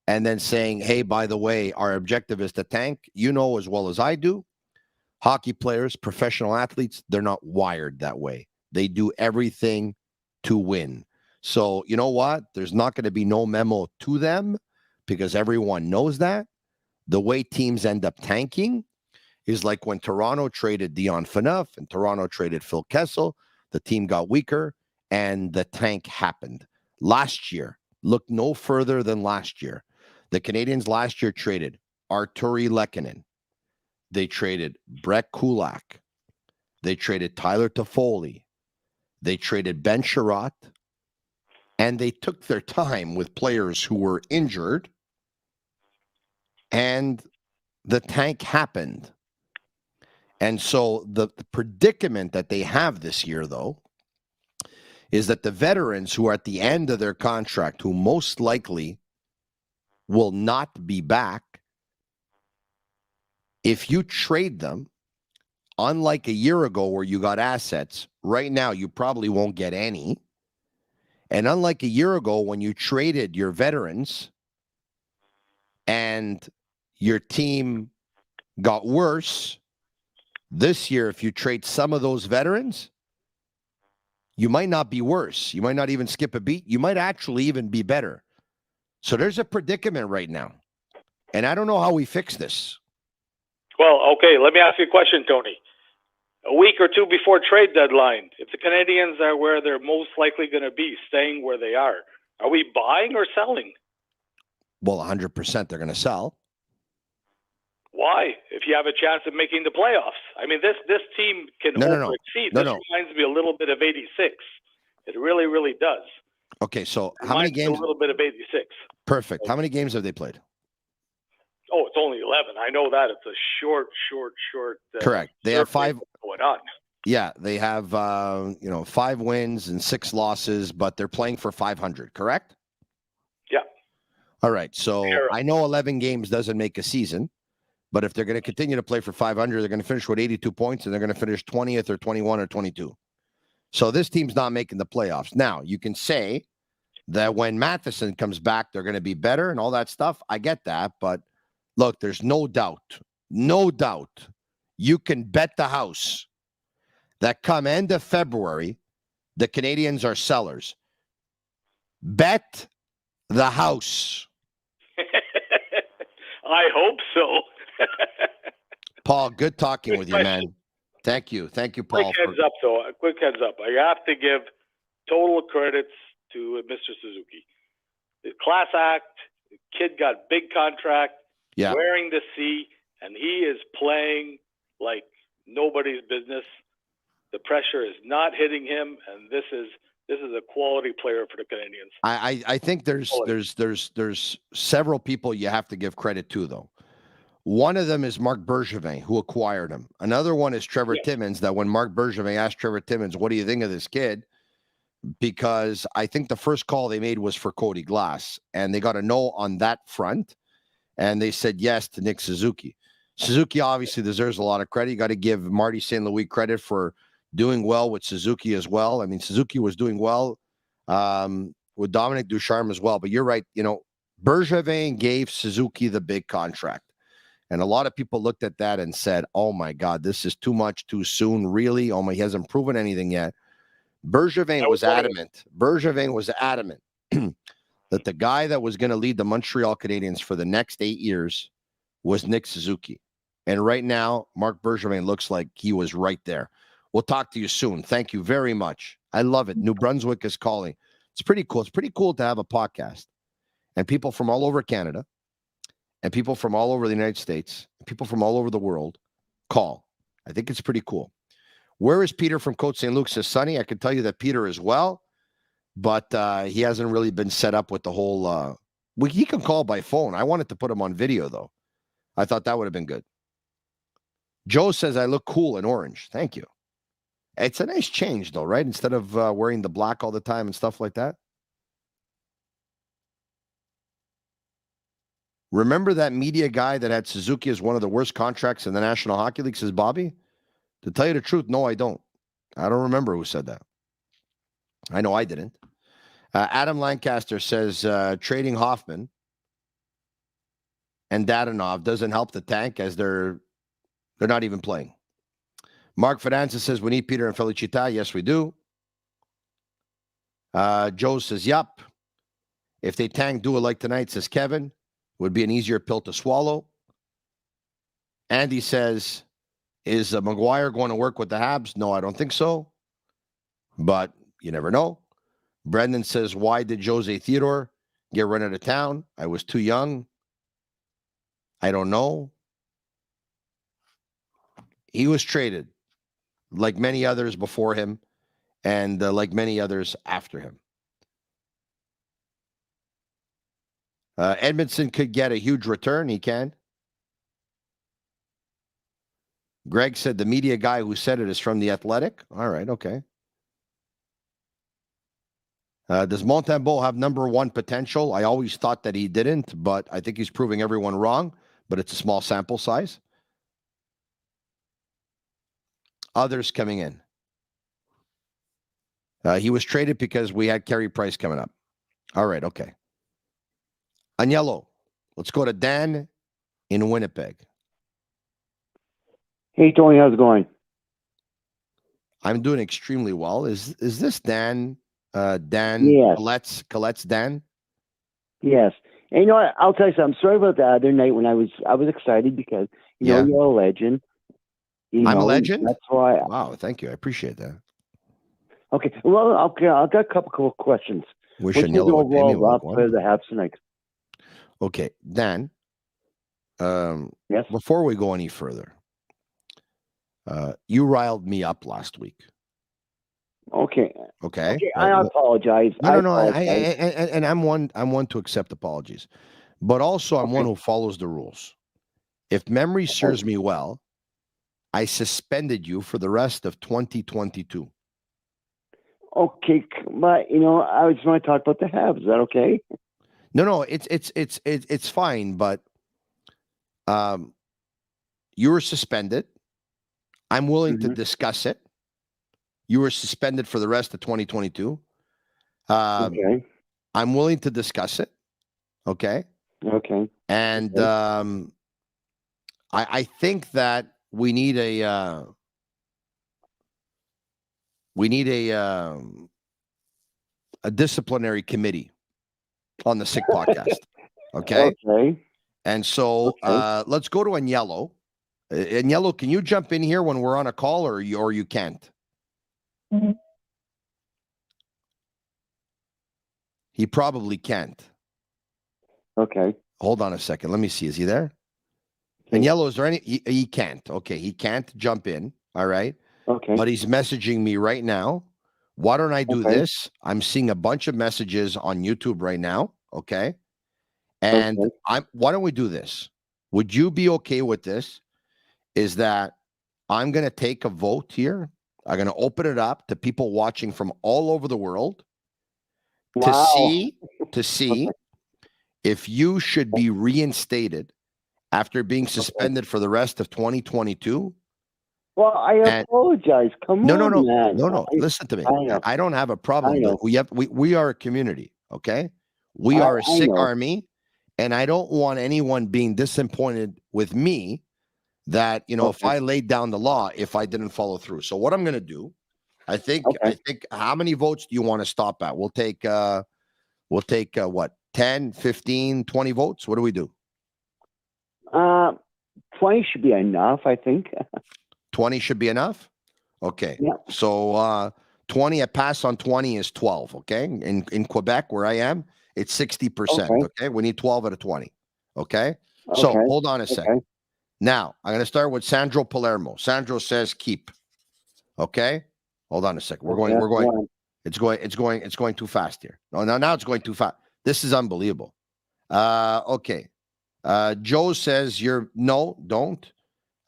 and then saying, hey, by the way, our objective is to tank. You know as well as I do, hockey players, professional athletes, they're not wired that way. They do everything to win. So you know what? There's not going to be no memo to them because everyone knows that. The way teams end up tanking is like when Toronto traded Dion Phaneuf and Toronto traded Phil Kessel. The team got weaker and the tank happened. Last year, look no further than last year. The Canadiens last year traded Arturi Lehkonen. They traded Brett Kulak. They traded Tyler Toffoli. They traded Ben Sherratt. And they took their time with players who were injured. And the tank happened. And so the predicament that they have this year, though, is that the veterans who are at the end of their contract, who most likely will not be back, if you trade them, unlike a year ago where you got assets, right now you probably won't get any. And unlike a year ago when you traded your veterans and your team got worse, this year, if you trade some of those veterans, you might not be worse. You might not even skip a beat. You might actually even be better. So there's a predicament right now. And I don't know how we fix this. Well, okay, let me ask you a question, Tony. A week or two before trade deadline, if the Canadiens are where they're most likely going to be, staying where they are we buying or selling? Well, 100% they're going to sell. Why? If you have a chance of making the playoffs. I mean, this team can exceed. This reminds me a little bit of 86. It really, really does. Okay, so how many games? A little bit of 86. Perfect. How many games have they played? Oh, it's only 11. I know that. It's a short. Correct. They have 5. Going on. Yeah, they have 5 wins and 6 losses, but they're playing for 500. Correct? Yeah. All right. So I know 11 games doesn't make a season. But if they're going to continue to play for 500, they're going to finish with 82 points, and they're going to finish 20th or 21 or 22. So this team's not making the playoffs. Now, you can say that when Matheson comes back, they're going to be better and all that stuff. I get that. But look, there's no doubt, you can bet the house that come end of February, the Canadiens are sellers. Bet the house. I hope so. Paul, good talking with you, man. Thank you, Paul. Quick heads up. I have to give total credits to Mr. Suzuki. The class act, the kid got big contract, wearing the C, and he is playing like nobody's business. The pressure is not hitting him, and this is a quality player for the Canadiens. I think there's several people you have to give credit to, though. One of them is Marc Bergevin, who acquired him. Another one is Trevor Timmins, that when Marc Bergevin asked Trevor Timmins, what do you think of this kid? Because I think the first call they made was for Cody Glass, and they got a no on that front, and they said yes to Nick Suzuki. Suzuki obviously deserves a lot of credit. You got to give Marty St. Louis credit for doing well with Suzuki as well. I mean, Suzuki was doing well with Dominic Ducharme as well. But you're right. Bergevin gave Suzuki the big contract. And a lot of people looked at that and said, oh, my God, this is too much too soon. Really? Oh, my, he hasn't proven anything yet. Bergevin was adamant. Bergevin was adamant that the guy that was going to lead the Montreal Canadiens for the next 8 years was Nick Suzuki. And right now, Marc Bergevin looks like he was right there. We'll talk to you soon. Thank you very much. I love it. New Brunswick is calling. It's pretty cool. It's pretty cool to have a podcast. And people from all over Canada, and people from all over the United States, and people from all over the world call. I think it's pretty cool. Where is Peter from Côte St. Luc? Says Sonny. I can tell you that Peter is well, but he hasn't really been set up with the whole... he can call by phone. I wanted to put him on video, though. I thought that would have been good. Joe says, I look cool in orange. Thank you. It's a nice change, though, right? Instead of wearing the black all the time and stuff like that. Remember that media guy that had Suzuki as one of the worst contracts in the National Hockey League, says Bobby? To tell you the truth, no, I don't. I don't remember who said that. I know I didn't. Adam Lancaster says trading Hoffman and Dadonov doesn't help the tank as they're not even playing. Mark Fidanza says we need Peter and Felicita. Yes, we do. Joe says, yup. If they tank Dua like tonight, says Kevin, would be an easier pill to swallow. Andy says, is McGuire going to work with the Habs? No, I don't think so. But you never know. Brendan says, why did Jose Theodore get run out of town? I was too young. I don't know. He was traded like many others before him and like many others after him. Edmondson could get a huge return. He can. Greg said the media guy who said it is from The Athletic. All right, okay. Does Montembeault have number one potential? I always thought that he didn't, but I think he's proving everyone wrong, but it's a small sample size. Others coming in. He was traded because we had Carey Price coming up. All right, okay. Agnello, let's go to Dan in Winnipeg. Hey, Tony, how's it going? I'm doing extremely well. Is this Dan? Dan Yes. Colette's Dan? Yes. And you know what? I'll tell you something. Sorry about the other night when I was excited because you know you're a legend. I'm a legend? That's why. Wow, thank you. I appreciate that. Okay. Well, okay. I've got a couple of questions. Wish What's the Agnello would pay me overall one. for the Habs tonight? Okay, Dan. Yes. Before we go any further, you riled me up last week. Okay. Okay. I apologize. No. And I'm one to accept apologies, but also I'm one who follows the rules. If memory serves me well, I suspended you for the rest of 2022. Okay, but you know, I just want to talk about the Habs. Is that okay? No, it's fine, but you were suspended. I'm willing to discuss it. You were suspended for the rest of 2022. Okay. I'm willing to discuss it. Okay. Okay. And I think that we need a disciplinary committee on the Sick Podcast. Okay. Okay. And so let's go to Agnello. Agnello, can you jump in here when we're on a call, or you can't? Mm-hmm. He probably can't. Okay. Hold on a second. Let me see. Is he there? Agnello, is there any? He can't. Okay, he can't jump in. All right. Okay. But he's messaging me right now. Why don't I do this? I'm seeing a bunch of messages on YouTube right now. Okay. And why don't we do this? Would you be okay with this? Is that I'm going to take a vote here. I'm going to open it up to people watching from all over the world to see if you should be reinstated after being suspended for the rest of 2022. Well, I apologize. Come on, man. No. Listen to me. I don't have a problem. We are a community. Okay. We are a sick army, and I don't want anyone being disappointed with me that, you know, if I laid down the law, if I didn't follow through. So what I'm going to do, I think how many votes do you want to stop at? We'll take what, 10, 15, 20 votes? What do we do? 20 should be enough, I think. 20 should be enough? Okay. Yeah. So 20, a pass on 20 is 12, okay? In Quebec, where I am, it's 60%, okay? We need 12 out of 20, okay? So hold on a second. Now, I'm going to start with Sandro Palermo. Sandro says keep. Okay? Hold on a second. We're going. It's going too fast here. No, now it's going too fast. This is unbelievable. Okay. Joe says don't.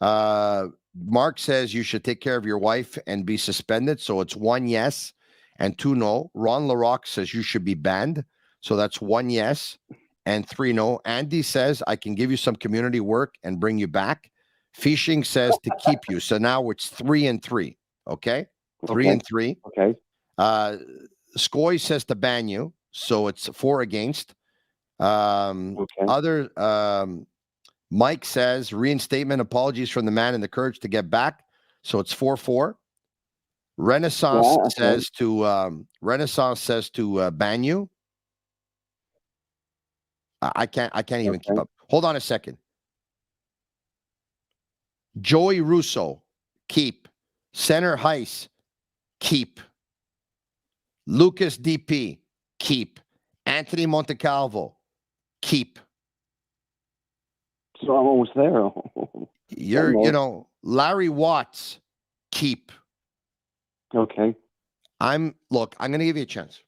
Mark says you should take care of your wife and be suspended. So it's 1 yes and 2 no. Ron LaRock says you should be banned. So that's 1 yes and 3 no. Andy says I can give you some community work and bring you back. Fishing says to keep you. So now it's 3 and 3. Okay? 3 and 3. Okay. Skoy says to ban you. So it's 4 against. Mike says reinstatement, apologies from the man and the courage to get back. So it's 4-4. Renaissance says to ban you. I can't even keep up. Hold on a second. Joey Russo, keep. Center Heiss, keep. Lucas DP, keep. Anthony Montecalvo, keep. So I'm almost there. Larry Watts, keep. Okay. I'm going to give you a chance.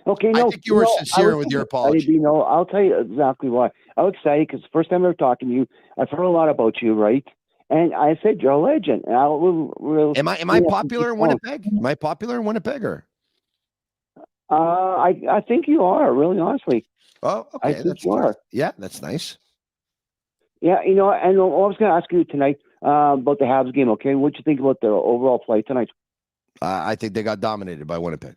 Okay, I think you were sincere with your apology. I'll tell you exactly why. I was excited because the first time I was talking to you, I've heard a lot about you, right? And I said you're a legend. And am I popular in Winnipeg? Am I popular in Winnipeg or? I think you are, really honestly. Oh, okay. I think you are. Yeah, that's nice. Yeah, and I was going to ask you tonight about the Habs game. Okay, what'd you think about the overall play tonight? I think they got dominated by Winnipeg.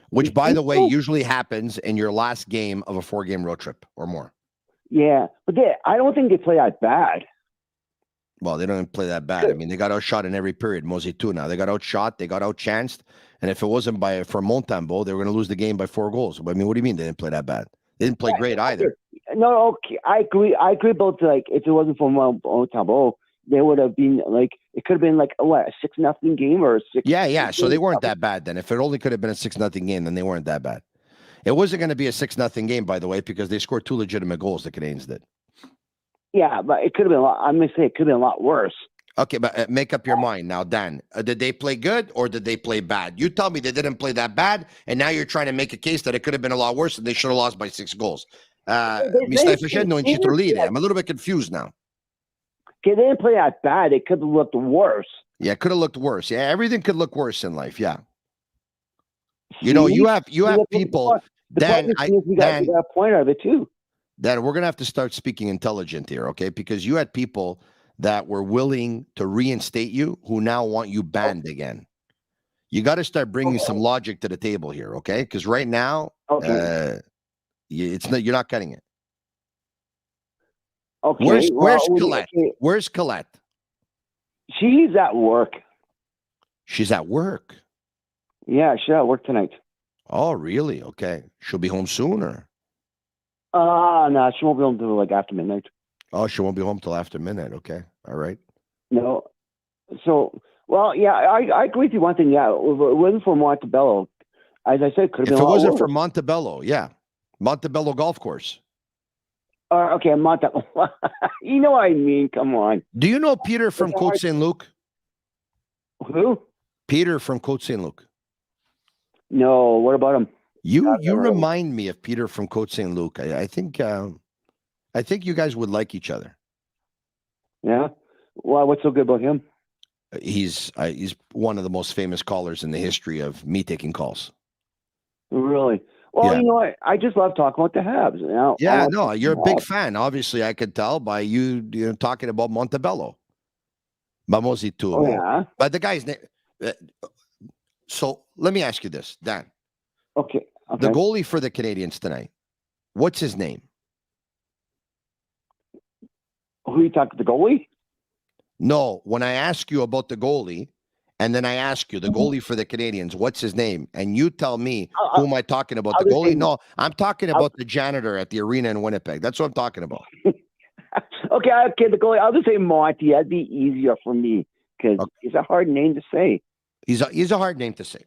Which, by the way, usually happens in your last game of a 4-game road trip or more. Yeah, but I don't think they play that bad. Well, they don't even play that bad. I mean, they got outshot in every period. Mosey too. Now they got outshot, they got outchanced, and if it wasn't for Montembeault, they were going to lose the game by 4 goals. I mean, what do you mean they didn't play that bad? They didn't play great either. No, okay, I agree. I agree about if it wasn't for Montembeault, they would have been it could have been a 6-0 game or a 6. Yeah. So they weren't that bad then. If it only could have been a 6-0 game, then they weren't that bad. It wasn't going to be a 6-0 game, by the way, because they scored 2 legitimate goals. The Canadiens did. Yeah, but it could have been I'm going to say it could have been a lot worse. Okay, but make up your mind now, Dan. Did they play good or did they play bad? You tell me they didn't play that bad, and now you're trying to make a case that it could have been a lot worse and they should have lost by 6 goals. I'm a little bit confused now. Okay, they didn't play that bad. It could have looked worse. Yeah, it could have looked worse. Yeah, everything could look worse in life. Yeah. You have people. Dan, we got a point out of it too. Dan, we're gonna have to start speaking intelligent here, okay? Because you had people that were willing to reinstate you who now want you banned again. You got to start bringing some logic to the table here, okay? Because right now, you're not cutting it. Okay. Where's Colette? Okay. Where's Colette? She's at work. She's at work? Yeah, she's at work tonight. Oh, really? Okay. She'll be home soon, or? No, she won't be home till after midnight. Oh, she won't be home till after midnight. Okay. All right. No. So, yeah, I agree with you one thing. Yeah, if it wasn't for Montembeault, as I said, could have been. If it wasn't for Montembeault, yeah. Montembeault Golf Course. Okay, Montembeault. You know what I mean. Come on. Do you know Peter from Côte Saint-Luc? Who? Peter from Côte Saint-Luc. No, what about him? You remind me of Peter from Côte Saint-Luc. I think you guys would like each other. Yeah. Well, what's so good about him? He's one of the most famous callers in the history of me taking calls. Really? Well, you know what? I just love talking about the Habs. You're a big fan. Obviously, I could tell by you talking about Montembeault. Mamosi too. Oh, yeah. But the guy's name. So let me ask you this, Dan. Okay. The goalie for the Canadiens tonight, what's his name? Who are you talking, the goalie? No, when I ask you about the goalie, and then I ask you, the goalie for the Canadiens, what's his name? And you tell me, who am I talking about? The goalie? No, I'm talking about the janitor at the arena in Winnipeg. That's what I'm talking about. Okay, the goalie. I'll just say Monty. That'd be easier for me because it's a hard name to say. He's a hard name to say.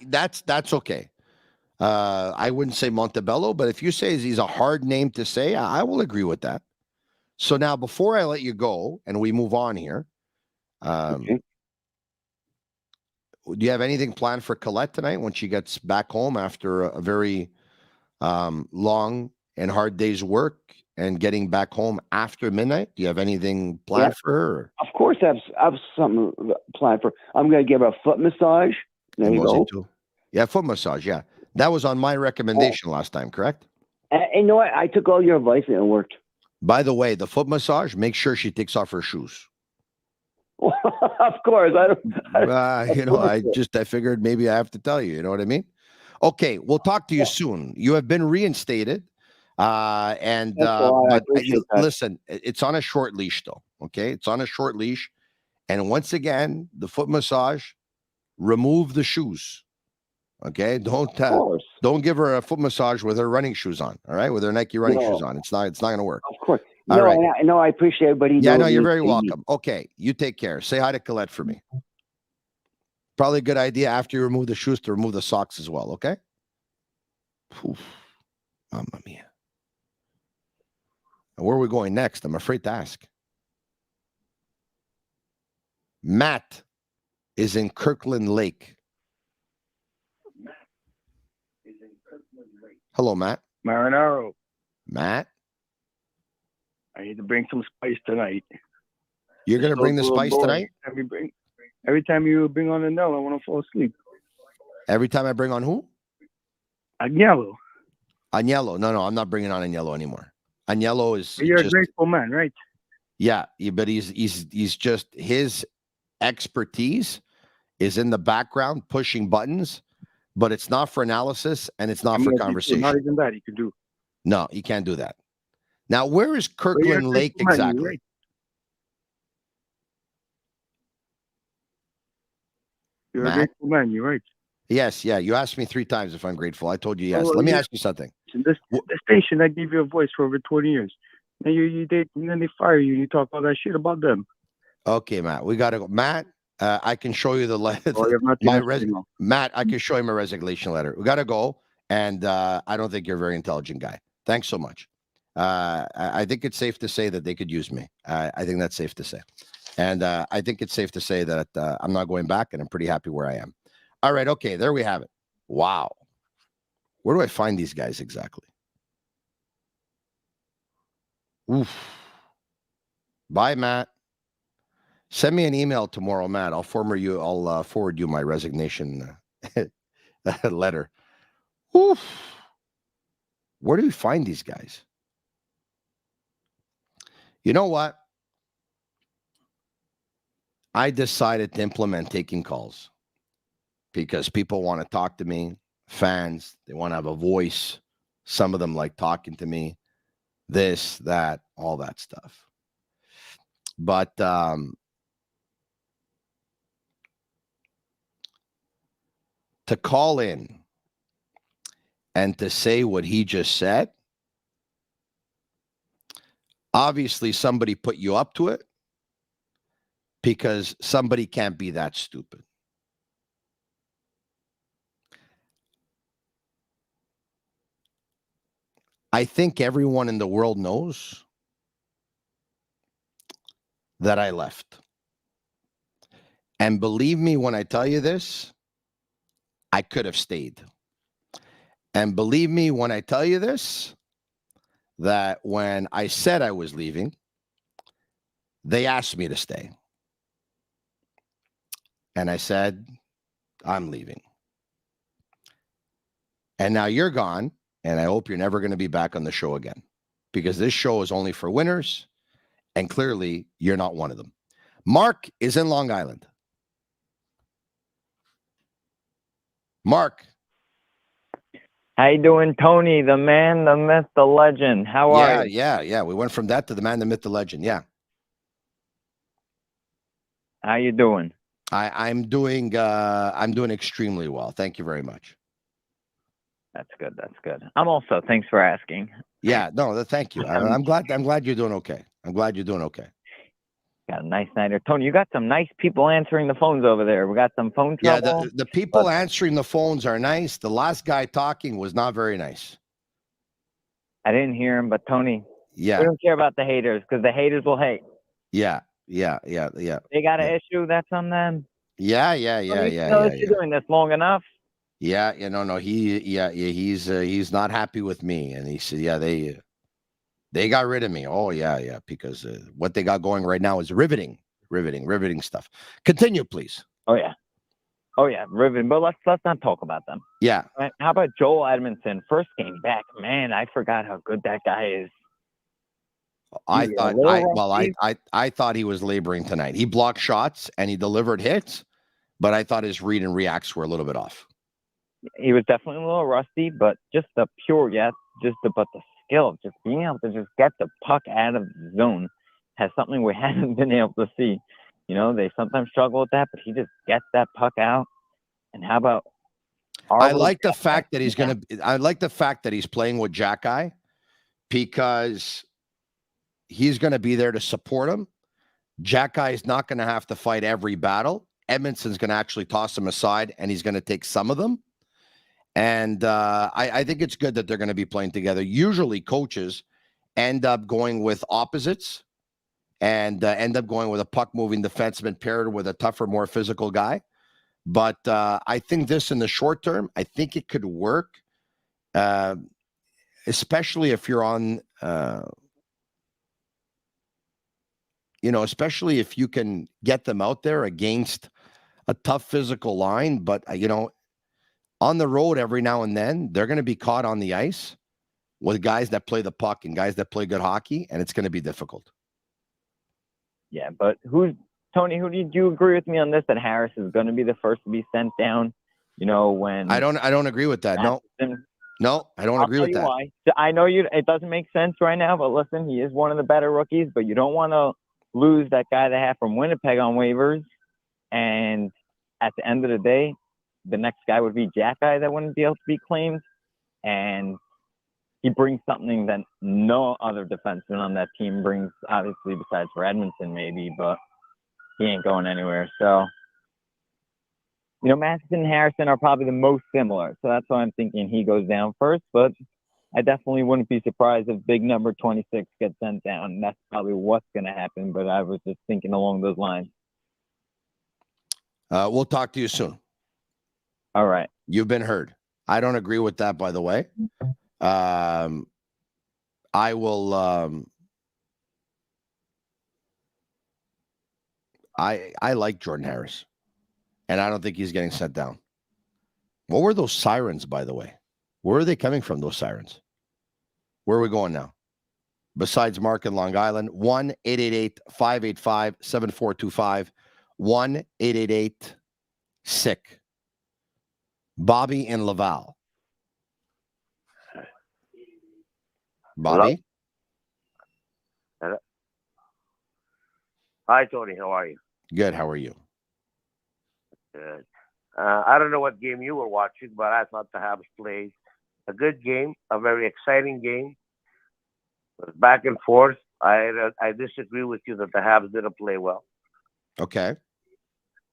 That's okay. I wouldn't say Montembeault, but if you say he's a hard name to say, I will agree with that. So now, before I let you go and we move on here, do you have anything planned for Colette tonight when she gets back home after a very long and hard day's work and getting back home after midnight? Do you have anything planned for her? Of course, I have something planned for her. I'm going to give her a foot massage. There you go. Too. Yeah, foot massage. Yeah. That was on my recommendation last time, correct? And you know what? I took all your advice and it worked. By the way, the foot massage, make sure she takes off her shoes. Of course. I figured maybe I have to tell you. You know what I mean? Okay, we'll talk to you soon. You have been reinstated. Listen, it's on a short leash, though. Okay, it's on a short leash. And once again, the foot massage, remove the shoes. Okay, don't give her a foot massage with her running shoes on. All right, with her Nike running shoes on. It's not going to work. Of course. All right. I appreciate everybody. Yeah, no, you're very welcome. Okay, you take care. Say hi to Colette for me. Probably a good idea after you remove the shoes to remove the socks as well. Okay. Oof. Mamma mia. And where are we going next? I'm afraid to ask. Matt is in Kirkland Lake. Hello, Matt. Marinaro. Matt? I need to bring some spice tonight. You're going to bring the spice tonight? Every time you bring on Agnello, I want to fall asleep. Every time I bring on who? Agnello. Agnello. No, I'm not bringing on Agnello anymore. Agnello is... You're a grateful man, right? Yeah, but he's just... His expertise is in the background pushing buttons, but it's not for analysis and it's not for conversation. Not even that he can do. No, he can't do that. Now, where is Kirkland Lake exactly? Right. You're a grateful man, you're right. Yes, yeah. You asked me 3 times if I'm grateful. I told you yes. Let me ask you something. This station that gave you a voice for over 20 years. And then they fire you and you talk all that shit about them. Okay, Matt. We got to go. Matt, I can show you the letter. Matt, I can show you my resignation letter. We got to go. And I don't think you're a very intelligent guy. Thanks so much. I think it's safe to say that they could use me. I think that's safe to say. And I think it's safe to say that I'm not going back and I'm pretty happy where I am. All right. Okay. There we have it. Wow. Where do I find these guys exactly? Oof. Bye, Matt. Send me an email tomorrow, Matt. I'll forward you my resignation letter. Oof. Where do we find these guys? You know what? I decided to implement taking calls because people want to talk to me, fans, they want to have a voice. Some of them like talking to me, this, that, all that stuff. But to call in and to say what he just said, obviously somebody put you up to it because somebody can't be that stupid. I think everyone in the world knows that I left. And believe me when I tell you this, I could have stayed. And believe me when I tell you this, that when I said I was leaving, they asked me to stay. And I said, I'm leaving. And now you're gone. And I hope you're never going to be back on the show again because this show is only for winners. And clearly you're not one of them. Mark is in Long Island. Mark. How you doing, Tony? The man, the myth, the legend. How are you? Yeah. We went from that to the man, the myth, the legend. Yeah. How you doing? I'm doing extremely well. Thank you very much. That's good. That's good. I'm also. Thanks for asking. Yeah. No. Thank you. I'm glad you're doing okay. I'm glad you're doing okay. Got a nice night here, Tony. You got some nice people answering the phones over there. We got some phone trouble. Yeah. The people answering the phones are nice. The last guy talking was not very nice. I didn't hear him, but Tony. Yeah. We don't care about the haters because the haters will hate. Yeah. They got an issue. That's on them. Yeah. You're doing this long enough. Yeah, he's not happy with me, and he said, they got rid of me. Oh yeah, because what they got going right now is riveting stuff. Continue, please. Oh yeah, riveting. But let's not talk about them. Yeah. Right? How about Joel Edmondson? First game back, man, I forgot how good that guy is. I thought he was laboring tonight. He blocked shots and he delivered hits, but I thought his read and reacts were a little bit off. He was definitely a little rusty, but just the skill of just being able to just get the puck out of the zone has something we haven't been able to see. They sometimes struggle with that, but he just gets that puck out. And how about I like the fact that he's playing with Jack Eye because he's going to be there to support him. Jack Eye is not going to have to fight every battle. Edmondson's going to actually toss him aside, and he's going to take some of them. And I think it's good that they're going to be playing together. Usually coaches end up going with opposites and end up going with a puck-moving defenseman paired with a tougher, more physical guy. But I think this in the short term, I think it could work, especially if you're on, especially if you can get them out there against a tough physical line. But, on the road every now and then, they're going to be caught on the ice with guys that play the puck and guys that play good hockey, and it's going to be difficult. Yeah, but Tony, who did you agree with me on this, that Harris is going to be the first to be sent down, when... I don't agree with that. No, I don't agree with that. Why. I know it doesn't make sense right now, but listen, he is one of the better rookies, but you don't want to lose that guy they have from Winnipeg on waivers. And at the end of the day, the next guy would be Jack Eye that wouldn't be able to be claimed. And he brings something that no other defenseman on that team brings, obviously, besides for Edmonton maybe, but he ain't going anywhere. So, Matheson and Harrison are probably the most similar. So that's why I'm thinking he goes down first. But I definitely wouldn't be surprised if big number 26 gets sent down. That's probably what's going to happen. But I was just thinking along those lines. We'll talk to you soon. All right. You've been heard. I don't agree with that, by the way. I will. I like Jordan Harris, and I don't think he's getting sent down. What were those sirens, by the way? Where are they coming from, those sirens? Where are we going now? Besides Mark in Long Island, 1-888-585-7425, 1-888-SICK. Bobby in Laval. Bobby? Hello? Hi, Tony. How are you? Good. How are you? Good. I don't know what game you were watching, but I thought the Habs played a good game, a very exciting game. It was back and forth. I disagree with you that the Habs didn't play well. Okay.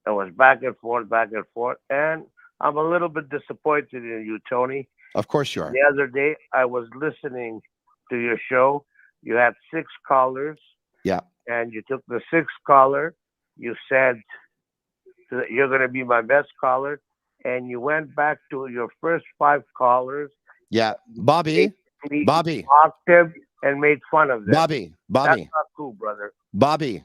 It was back and forth, and I'm a little bit disappointed in you, Tony. Of course you are. The other day, I was listening to your show. You had 6 callers. Yeah. And you took the 6th caller. You said, you're going to be my best caller. And you went back to your first 5 callers. Yeah. Bobby. Mocked him and made fun of them. Bobby. That's not cool, brother. Bobby.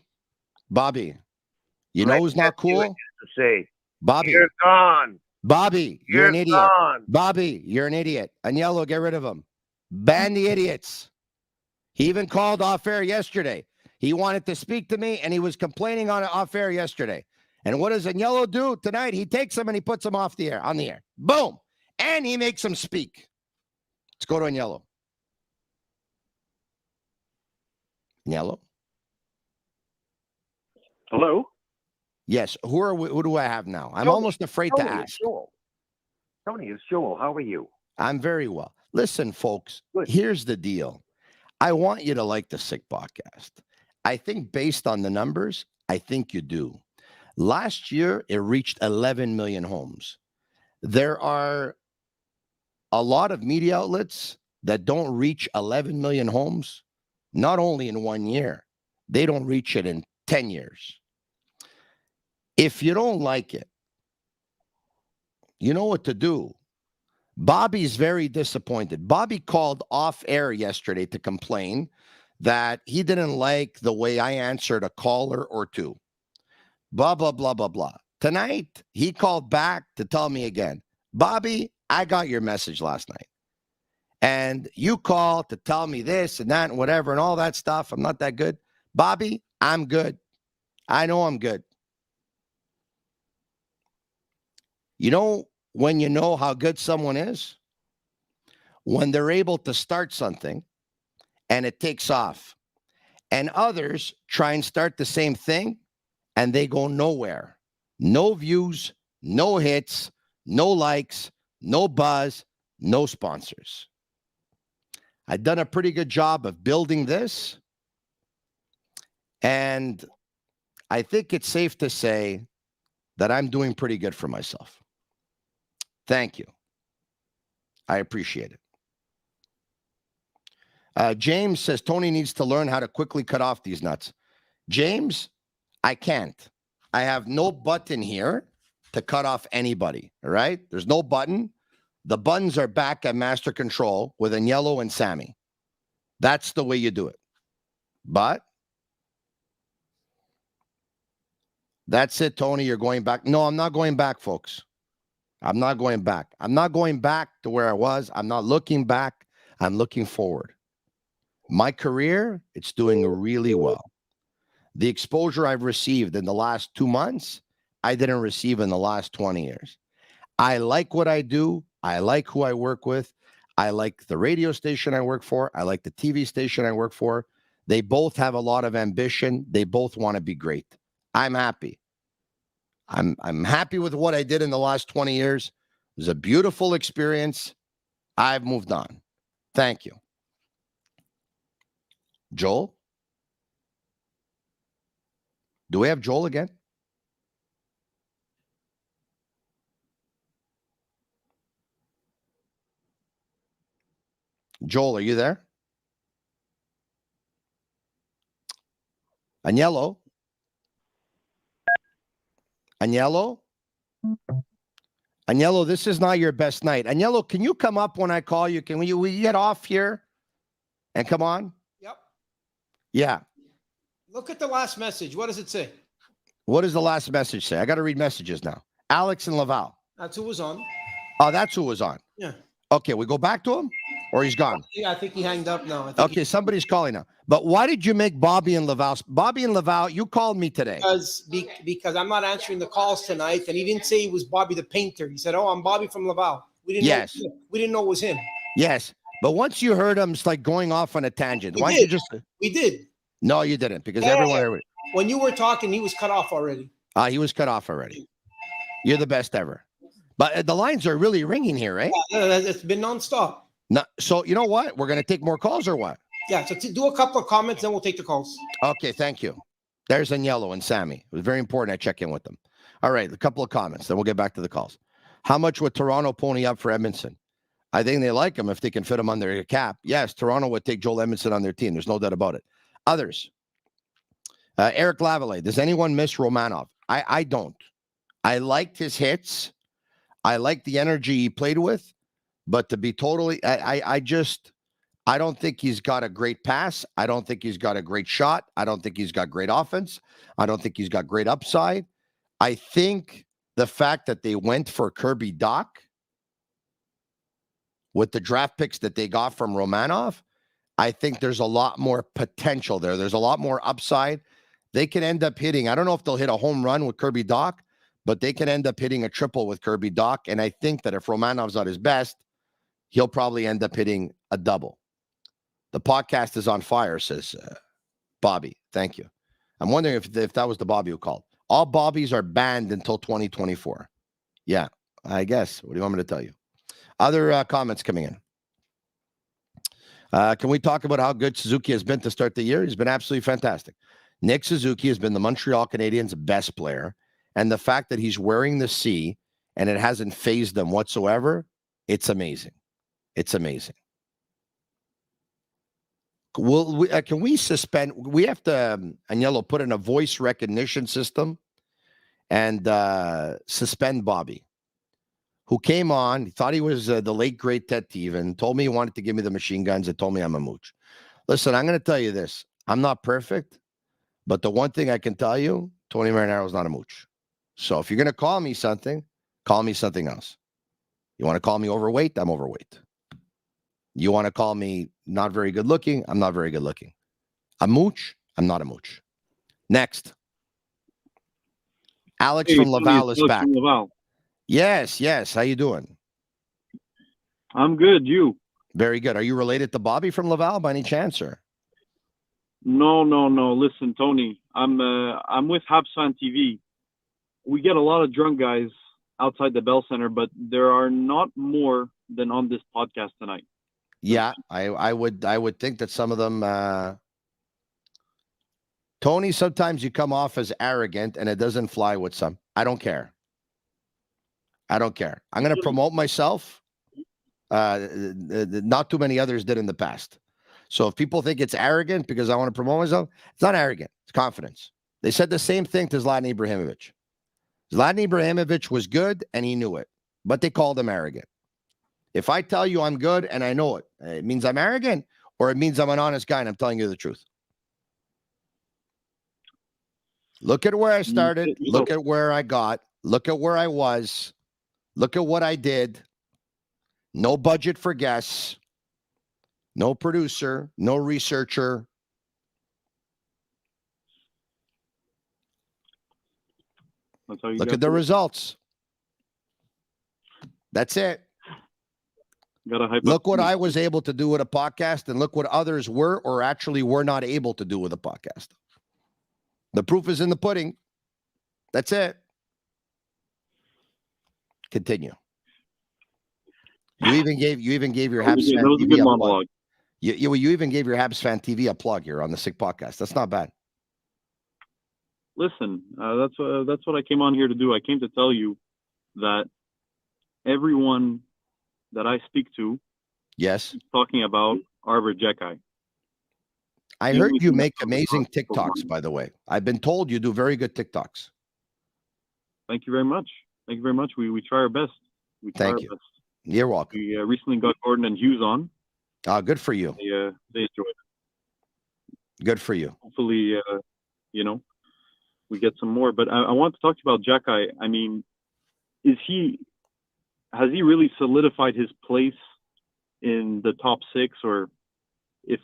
You know who's not cool? To say, Bobby. You're gone. Bobby, you're an idiot. Gone. Bobby, you're an idiot. Agnello, get rid of him. Ban the idiots. He even called off air yesterday. He wanted to speak to me, and he was complaining on off air yesterday. And what does Agnello do tonight? He takes him and he puts him on the air. Boom. And he makes him speak. Let's go to Agnello. Agnello? Hello? Yes. Who do I have now? I'm almost afraid to ask. Tony, it's Joel. How are you? I'm very well. Listen, folks, Good. Here's the deal. I want you to like the Sick Podcast. I think based on the numbers, I think you do. Last year, it reached 11 million homes. There are a lot of media outlets that don't reach 11 million homes, not only in 1 year, they don't reach it in 10 years. If you don't like it, you know what to do. Bobby's very disappointed. Bobby called off air yesterday to complain that he didn't like the way I answered a caller or two. Blah, blah, blah, blah, blah. Tonight, he called back to tell me again, Bobby, I got your message last night. And you called to tell me this and that and whatever and all that stuff. I'm not that good. Bobby, I'm good. I know I'm good. You know, when you know how good someone is, when they're able to start something and it takes off, and others try and start the same thing and they go nowhere. No views, no hits, no likes, no buzz, no sponsors. I've done a pretty good job of building this, and I think it's safe to say that I'm doing pretty good for myself. Thank you. I appreciate it. James says Tony needs to learn how to quickly cut off these nuts. James, I can't. I have no button here to cut off anybody, all right? There's no button. The buttons are back at Master Control with Agnello and Sammy. That's the way you do it. But that's it, Tony. You're going back. No, I'm not going back, folks. I'm not going back. I'm not going back to where I was. I'm not looking back. I'm looking forward. My career, it's doing really well. The exposure I've received in the last 2 months, I didn't receive in the last 20 years. I like what I do. I like who I work with. I like the radio station I work for. I like the TV station I work for. They both have a lot of ambition. They both want to be great. I'm happy. I'm happy with what I did in the last 20 years. It was a beautiful experience. I've moved on. Thank you. Joel? Do we have Joel again? Joel, are you there? Agnello? Agnello? Agnello, this is not your best night. Agnello, can you come up when I call you? Can we get off here and come on? Yep. Yeah. Look at the last message. What does it say? What does the last message say? I got to read messages now. Alex and Laval. That's who was on. Oh, that's who was on. Yeah. Okay, we go back to him, or he's gone? Yeah, I think he hanged up now. Okay, somebody's calling now. But why did you make Bobby and Laval? Bobby and Laval, you called me today. Because I'm not answering the calls tonight, and he didn't say he was Bobby the painter. He said, "Oh, I'm Bobby from Laval." We didn't know it was him. Yes, but once you heard him, it's like going off on a tangent. We Why did. don't you just? We did. No, you didn't, because everyone. When you were talking, he was cut off already. He was cut off already. You're the best ever. But the lines are really ringing here, right? Yeah, it's been nonstop. No, so you know what? We're going to take more calls or what? Yeah, so do a couple of comments, then we'll take the calls. Okay, thank you. There's Agnello and Sammy. It was very important I check in with them. All right, a couple of comments, then we'll get back to the calls. How much would Toronto pony up for Edmondson? I think they like him if they can fit him on their cap. Yes, Toronto would take Joel Edmondson on their team. There's no doubt about it. Others. Eric Lavallee. Does anyone miss Romanov? I don't. I liked his hits. I liked the energy he played with. But to be totally, I don't think he's got a great pass. I don't think he's got a great shot. I don't think he's got great offense. I don't think he's got great upside. I think the fact that they went for Kirby Dach with the draft picks that they got from Romanov, I think there's a lot more potential there. There's a lot more upside. They can end up hitting, I don't know if they'll hit a home run with Kirby Dach, but they can end up hitting a triple with Kirby Dach. And I think that if Romanov's at his best, he'll probably end up hitting a double. The podcast is on fire, says Bobby. Thank you. I'm wondering if that was the Bobby who called. All Bobbies are banned until 2024. Yeah, I guess. What do you want me to tell you? Other comments coming in. Can we talk about how good Suzuki has been to start the year? He's been absolutely fantastic. Nick Suzuki has been the Montreal Canadiens' best player. And the fact that he's wearing the C and it hasn't phased them whatsoever, it's amazing. It's amazing. Can we suspend? We have to, Agnello, put in a voice recognition system and suspend Bobby, who came on. He thought he was the late, great Ted Teven, told me he wanted to give me the machine guns and told me I'm a mooch. Listen, I'm going to tell you this. I'm not perfect, but the one thing I can tell you, Tony Marinaro is not a mooch. So if you're going to call me something else. You want to call me overweight? I'm overweight. You want to call me not very good looking? I'm not very good looking. A mooch? I'm not a mooch. Next. Alex from Laval is back. Yes. How you doing? I'm good. You? Very good. Are you related to Bobby from Laval by any chance, or? No. Listen, Tony, I'm with Habs Fan TV. We get a lot of drunk guys outside the Bell Center, but there are not more than on this podcast tonight. Yeah, I would think that some of them, Tony, sometimes you come off as arrogant and it doesn't fly with some. I don't care. I'm going to promote myself. Not too many others did in the past. So if people think it's arrogant because I want to promote myself, it's not arrogant. It's confidence. They said the same thing to Zlatan Ibrahimovic. Zlatan Ibrahimovic was good and he knew it, but they called him arrogant. If I tell you I'm good and I know it, it means I'm arrogant or it means I'm an honest guy and I'm telling you the truth. Look at where I started. Look at where I got. Look at where I was. Look at what I did. No budget for guests. No producer. No researcher. That's how you Look at the results. That's it. Look what I was able to do with a podcast, and look what others were or actually were not able to do with a podcast. The proof is in the pudding. That's it. Continue. You even gave your Habs Fan TV a plug. You even gave your Habs Fan TV a plug here on the Sick Podcast. That's not bad. Listen, that's what I came on here to do. I came to tell you that everyone that I speak to, yes, is talking about Arbor Jekai. I heard you make amazing TikToks, by the way. I've been told you do very good TikToks. Thank you very much. We try our best. Thank you. You're welcome. We recently got Gordon and Hughes on. Good for you. They enjoyed it. Good for you. Hopefully, we get some more. But I want to talk to you about Jekai. I mean, has he really solidified his place in the top six, or if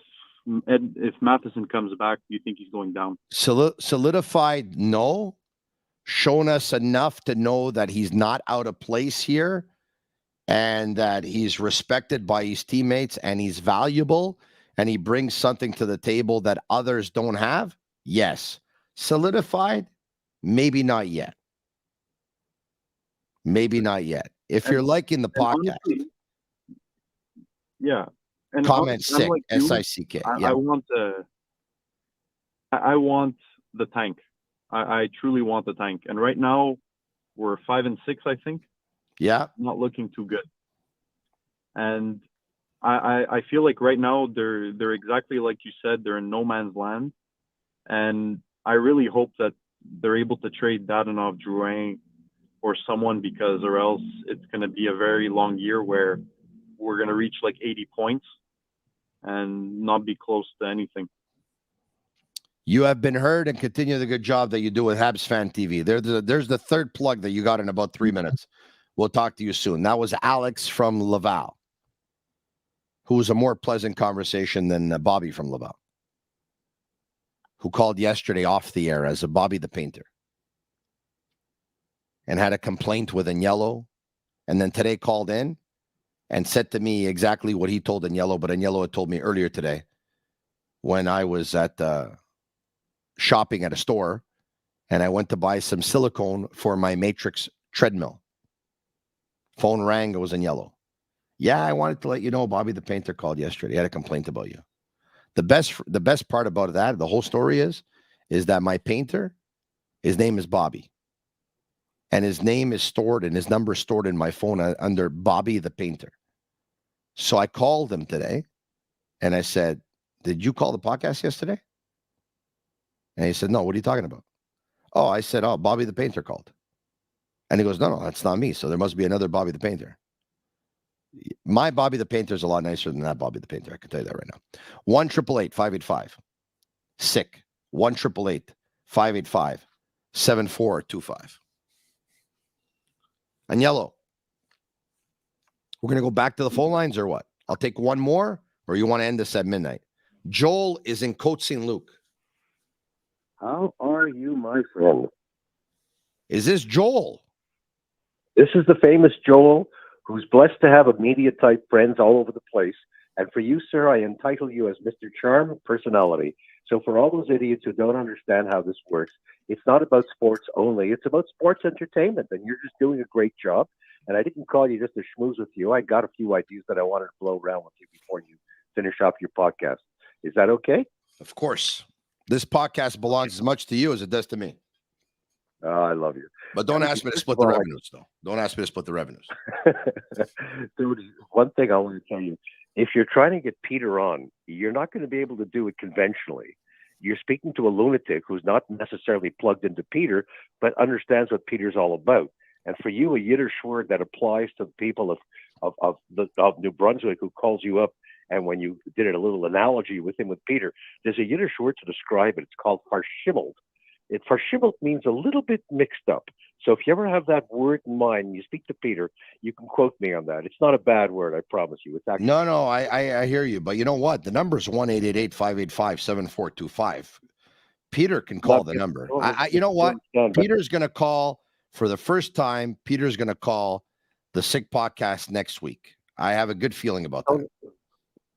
Matheson comes back, do you think he's going down? Solidified, no. Shown us enough to know that he's not out of place here and that he's respected by his teammates and he's valuable and he brings something to the table that others don't have? Yes. Solidified? Maybe not yet. Maybe not yet. If you're liking the podcast. Honestly, yeah. And comment sick, like S-I-C-K. Yeah. I want the tank. I truly want the tank. And right now we're 5-6, I think. Yeah. Not looking too good. And I feel like right now they're exactly like you said, they're in no man's land. And I really hope that they're able to trade Dadonov, Drouin, or someone, because or else it's going to be a very long year where we're going to reach like 80 points and not be close to anything. You have been heard, and continue the good job that you do with Habs Fan TV. There's the third plug that you got in about 3 minutes. We'll talk to you soon. That was Alex from Laval, who was a more pleasant conversation than Bobby from Laval, who called yesterday off the air as a Bobby the Painter and had a complaint with Agnello, and then today called in and said to me exactly what he told Agnello, but Agnello had told me earlier today when I was at shopping at a store and I went to buy some silicone for my Matrix treadmill. Phone rang, it was Agnello. Yeah, I wanted to let you know Bobby the Painter called yesterday. He had a complaint about you. The best part about that, the whole story is that my painter, his name is Bobby. And his name is stored and his number is stored in my phone under Bobby the Painter. So I called him today and I said, did you call the podcast yesterday? And he said, no, what are you talking about? Oh, I said, oh, Bobby the Painter called. And he goes, no, that's not me. So there must be another Bobby the Painter. My Bobby the Painter is a lot nicer than that Bobby the Painter. I can tell you that right now. 1-888-585. Sick. 1-888-585-7425. Agnello, we're going to go back to the phone lines or what? I'll take one more, or you want to end this at midnight? Joel is in Côte Saint-Luc. How are you, my friend? Is this Joel? This is the famous Joel, who's blessed to have a media-type friends all over the place. And for you, sir, I entitle you as Mr. Charm Personality. So for all those idiots who don't understand how this works, it's not about sports only. It's about sports entertainment, and you're just doing a great job. And I didn't call you just to schmooze with you. I got a few ideas that I wanted to blow around with you before you finish up your podcast. Is that okay? Of course. This podcast belongs as much to you as it does to me. Oh, I love you. But don't ask me to split the revenues, though. Don't ask me to split the revenues. Dude, one thing I want to tell you. If you're trying to get Peter on, you're not going to be able to do it conventionally. You're speaking to a lunatic who's not necessarily plugged into Peter, but understands what Peter's all about. And for you, a Yiddish word that applies to the people of New Brunswick who calls you up, and when you did a little analogy with him with Peter, there's a Yiddish word to describe it. It's called farshimmelt. Farshimmelt means a little bit mixed up. So if you ever have that word in mind and you speak to Peter, you can quote me on that. It's not a bad word, I promise you. It's actually No, I hear you. But you know what? The number is 1-888-585-7425. Peter can call the number. You know what? Peter's going to call for the first time. Peter's going to call the Sick Podcast next week. I have a good feeling about that.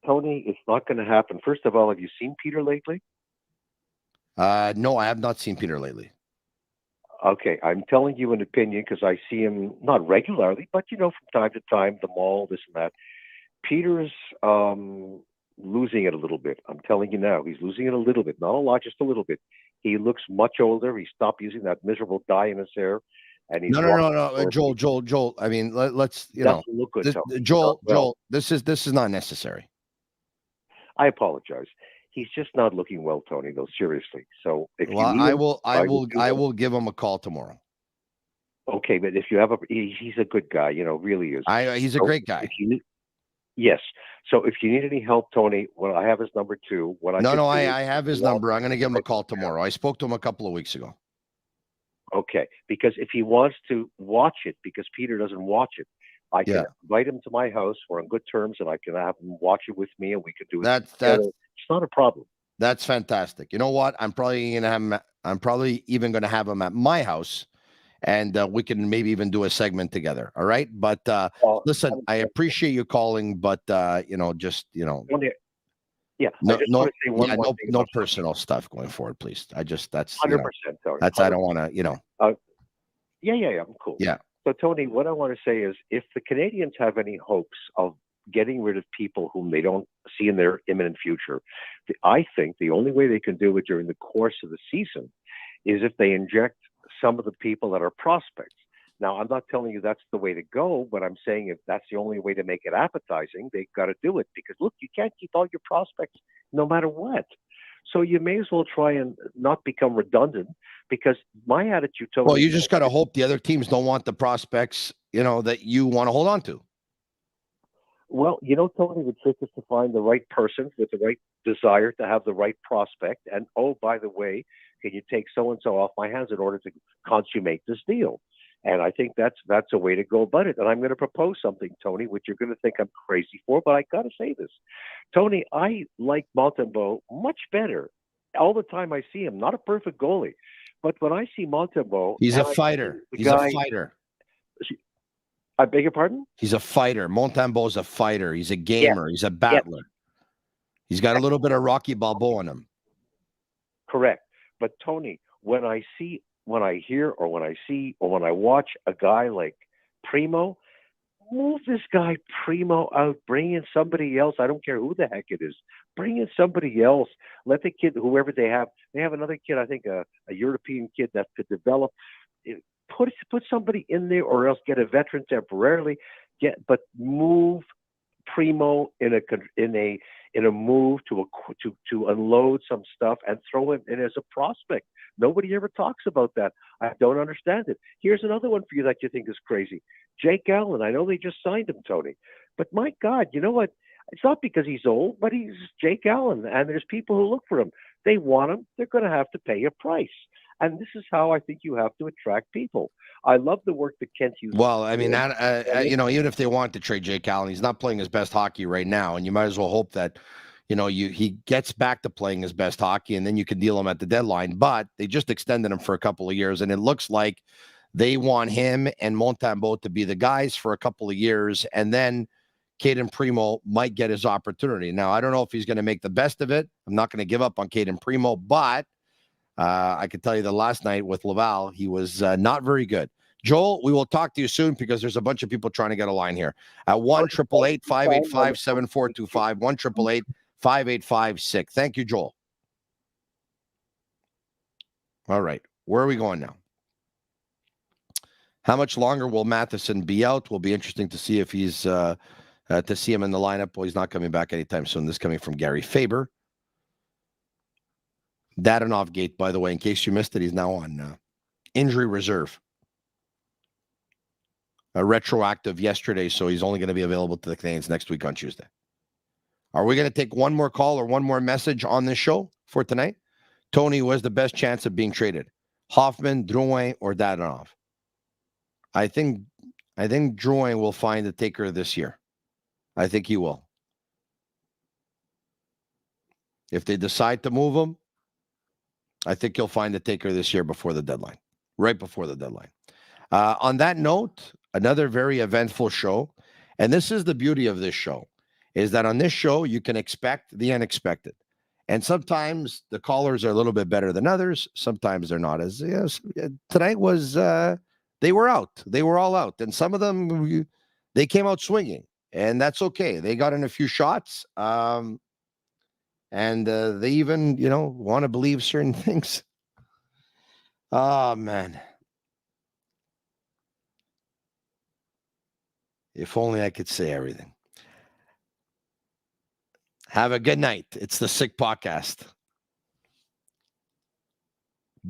Tony, it's not going to happen. First of all, have you seen Peter lately? No, I have not seen Peter lately. Okay, I'm telling you an opinion because I see him not regularly, but from time to time, the mall, this and that. Peter's losing it a little bit. I'm telling you now, he's losing it a little bit, not a lot, just a little bit. He looks much older. He stopped using that miserable dye in his hair, and he's no, Joel. I mean, let's look good, Joel. This is not necessary. I apologize. He's just not looking well, Tony, though, seriously. So I will give him a call tomorrow. Okay, but if you have he's a good guy, really is. He's a great guy. Yes. So if you need any help, Tony, I have his number too. I have his number. I'm going to give him a call tomorrow. I spoke to him a couple of weeks ago. Okay, because if he wants to watch it, because Peter doesn't watch it, I can invite him to my house. We're on good terms, and I can have him watch it with me, and we could do it together. It's not a problem. That's fantastic. You know what? I'm probably even going to have him at my house, and we can maybe even do a segment together. All right. But listen, I appreciate you calling, but no personal stuff going forward, please. That's 100%. That's 100%. I don't want to. Yeah. I'm cool. Yeah. So Tony, what I want to say is, if the Canadiens have any hopes of getting rid of people whom they don't see in their imminent future, I think the only way they can do it during the course of the season is if they inject some of the people that are prospects. Now, I'm not telling you that's the way to go, but I'm saying if that's the only way to make it appetizing, they've got to do it, because look, you can't keep all your prospects no matter what. So you may as well try and not become redundant, because my attitude told you just got to hope the other teams don't want the prospects, that you want to hold on to. Well, Tony, the trick is to find the right person with the right desire to have the right prospect. And, oh, by the way, can you take so-and-so off my hands in order to consummate this deal? And I think that's a way to go about it. And I'm going to propose something, Tony, which you're going to think I'm crazy for, but I got to say this. Tony, I like Montembeault much better all the time I see him. Not a perfect goalie, but when I see Montembeault... He's a fighter. A fighter. I beg your pardon? He's a fighter. Montembeault's a fighter. He's a gamer. He's a battler. He's got a little bit of Rocky Balboa in him. Correct. But Tony, when I hear, or when I see, or when I watch a guy like Primo, move this guy Primo out. Bring in somebody else. I don't care who the heck it is. Bring in somebody else. Let the kid, whoever they have another kid, I think a European kid that could develop. Put somebody in there, or else get a veteran temporarily. But move Primo in a move to unload some stuff and throw him in as a prospect. Nobody ever talks about that. I don't understand it. Here's another one for you that you think is crazy. Jake Allen. I know they just signed him, Tony, but my God, you know what? It's not because he's old, but he's Jake Allen, and there's people who look for him. They want him. They're going to have to pay a price. And this is how I think you have to attract people. I love the work that Kent Hughes. Well, I mean, even if they want to trade Jake Allen, he's not playing his best hockey right now, and you might as well hope that, he gets back to playing his best hockey, and then you can deal him at the deadline. But they just extended him for a couple of years, and it looks like they want him and Montembeault to be the guys for a couple of years, and then Caden Primo might get his opportunity. Now, I don't know if he's going to make the best of it. I'm not going to give up on Caden Primo, but I can tell you that last night with Laval, he was not very good. Joel, we will talk to you soon because there's a bunch of people trying to get a line here. At 1-888-585-7425, 1-888-585-6. Thank you, Joel. All right. Where are we going now? How much longer will Matheson be out? Will be interesting to see if he's to see him in the lineup. Well, he's not coming back anytime soon. This coming from Gary Faber. Dadonov Gate, by the way, in case you missed it, he's now on injury reserve. Retroactive yesterday, so he's only going to be available to the Canadiens next week on Tuesday. Are we going to take one more call or one more message on this show for tonight? Tony, who has the best chance of being traded? Hoffman, Drouin, or Dadonov? I think Drouin will find the taker this year. I think he will. If they decide to move him, I think he'll find the taker this year before the deadline, right before the deadline. On that note, another very eventful show. And this is the beauty of this show, is that on this show, you can expect the unexpected. And sometimes the callers are a little bit better than others. Sometimes they're not as. Yes, tonight was, they were out. They were all out. And some of them, they came out swinging. And that's okay. They got in a few shots. And they even, want to believe certain things. Oh, man. If only I could say everything. Have a good night. It's the Sick Podcast.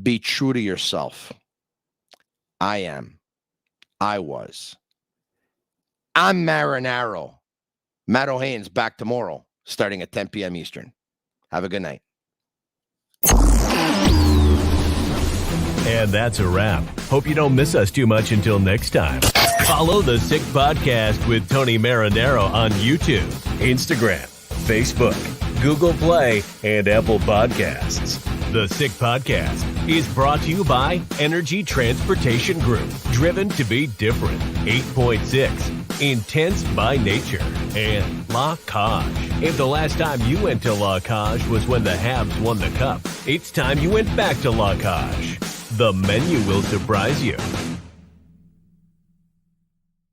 Be true to yourself. I am. I was. I'm Marinaro. Matt O'Hane's back tomorrow, starting at 10 p.m. Eastern. Have a good night. And that's a wrap. Hope you don't miss us too much until next time. Follow the Sick Podcast with Tony Marinaro on YouTube, Instagram, Facebook, Google Play, and Apple Podcasts. The Sick Podcast is brought to you by Energy Transportation Group, driven to be different, 8.6, intense by nature, and La Cage. If the last time you went to La Cage was when the Habs won the Cup, it's time you went back to La Cage. The menu will surprise you.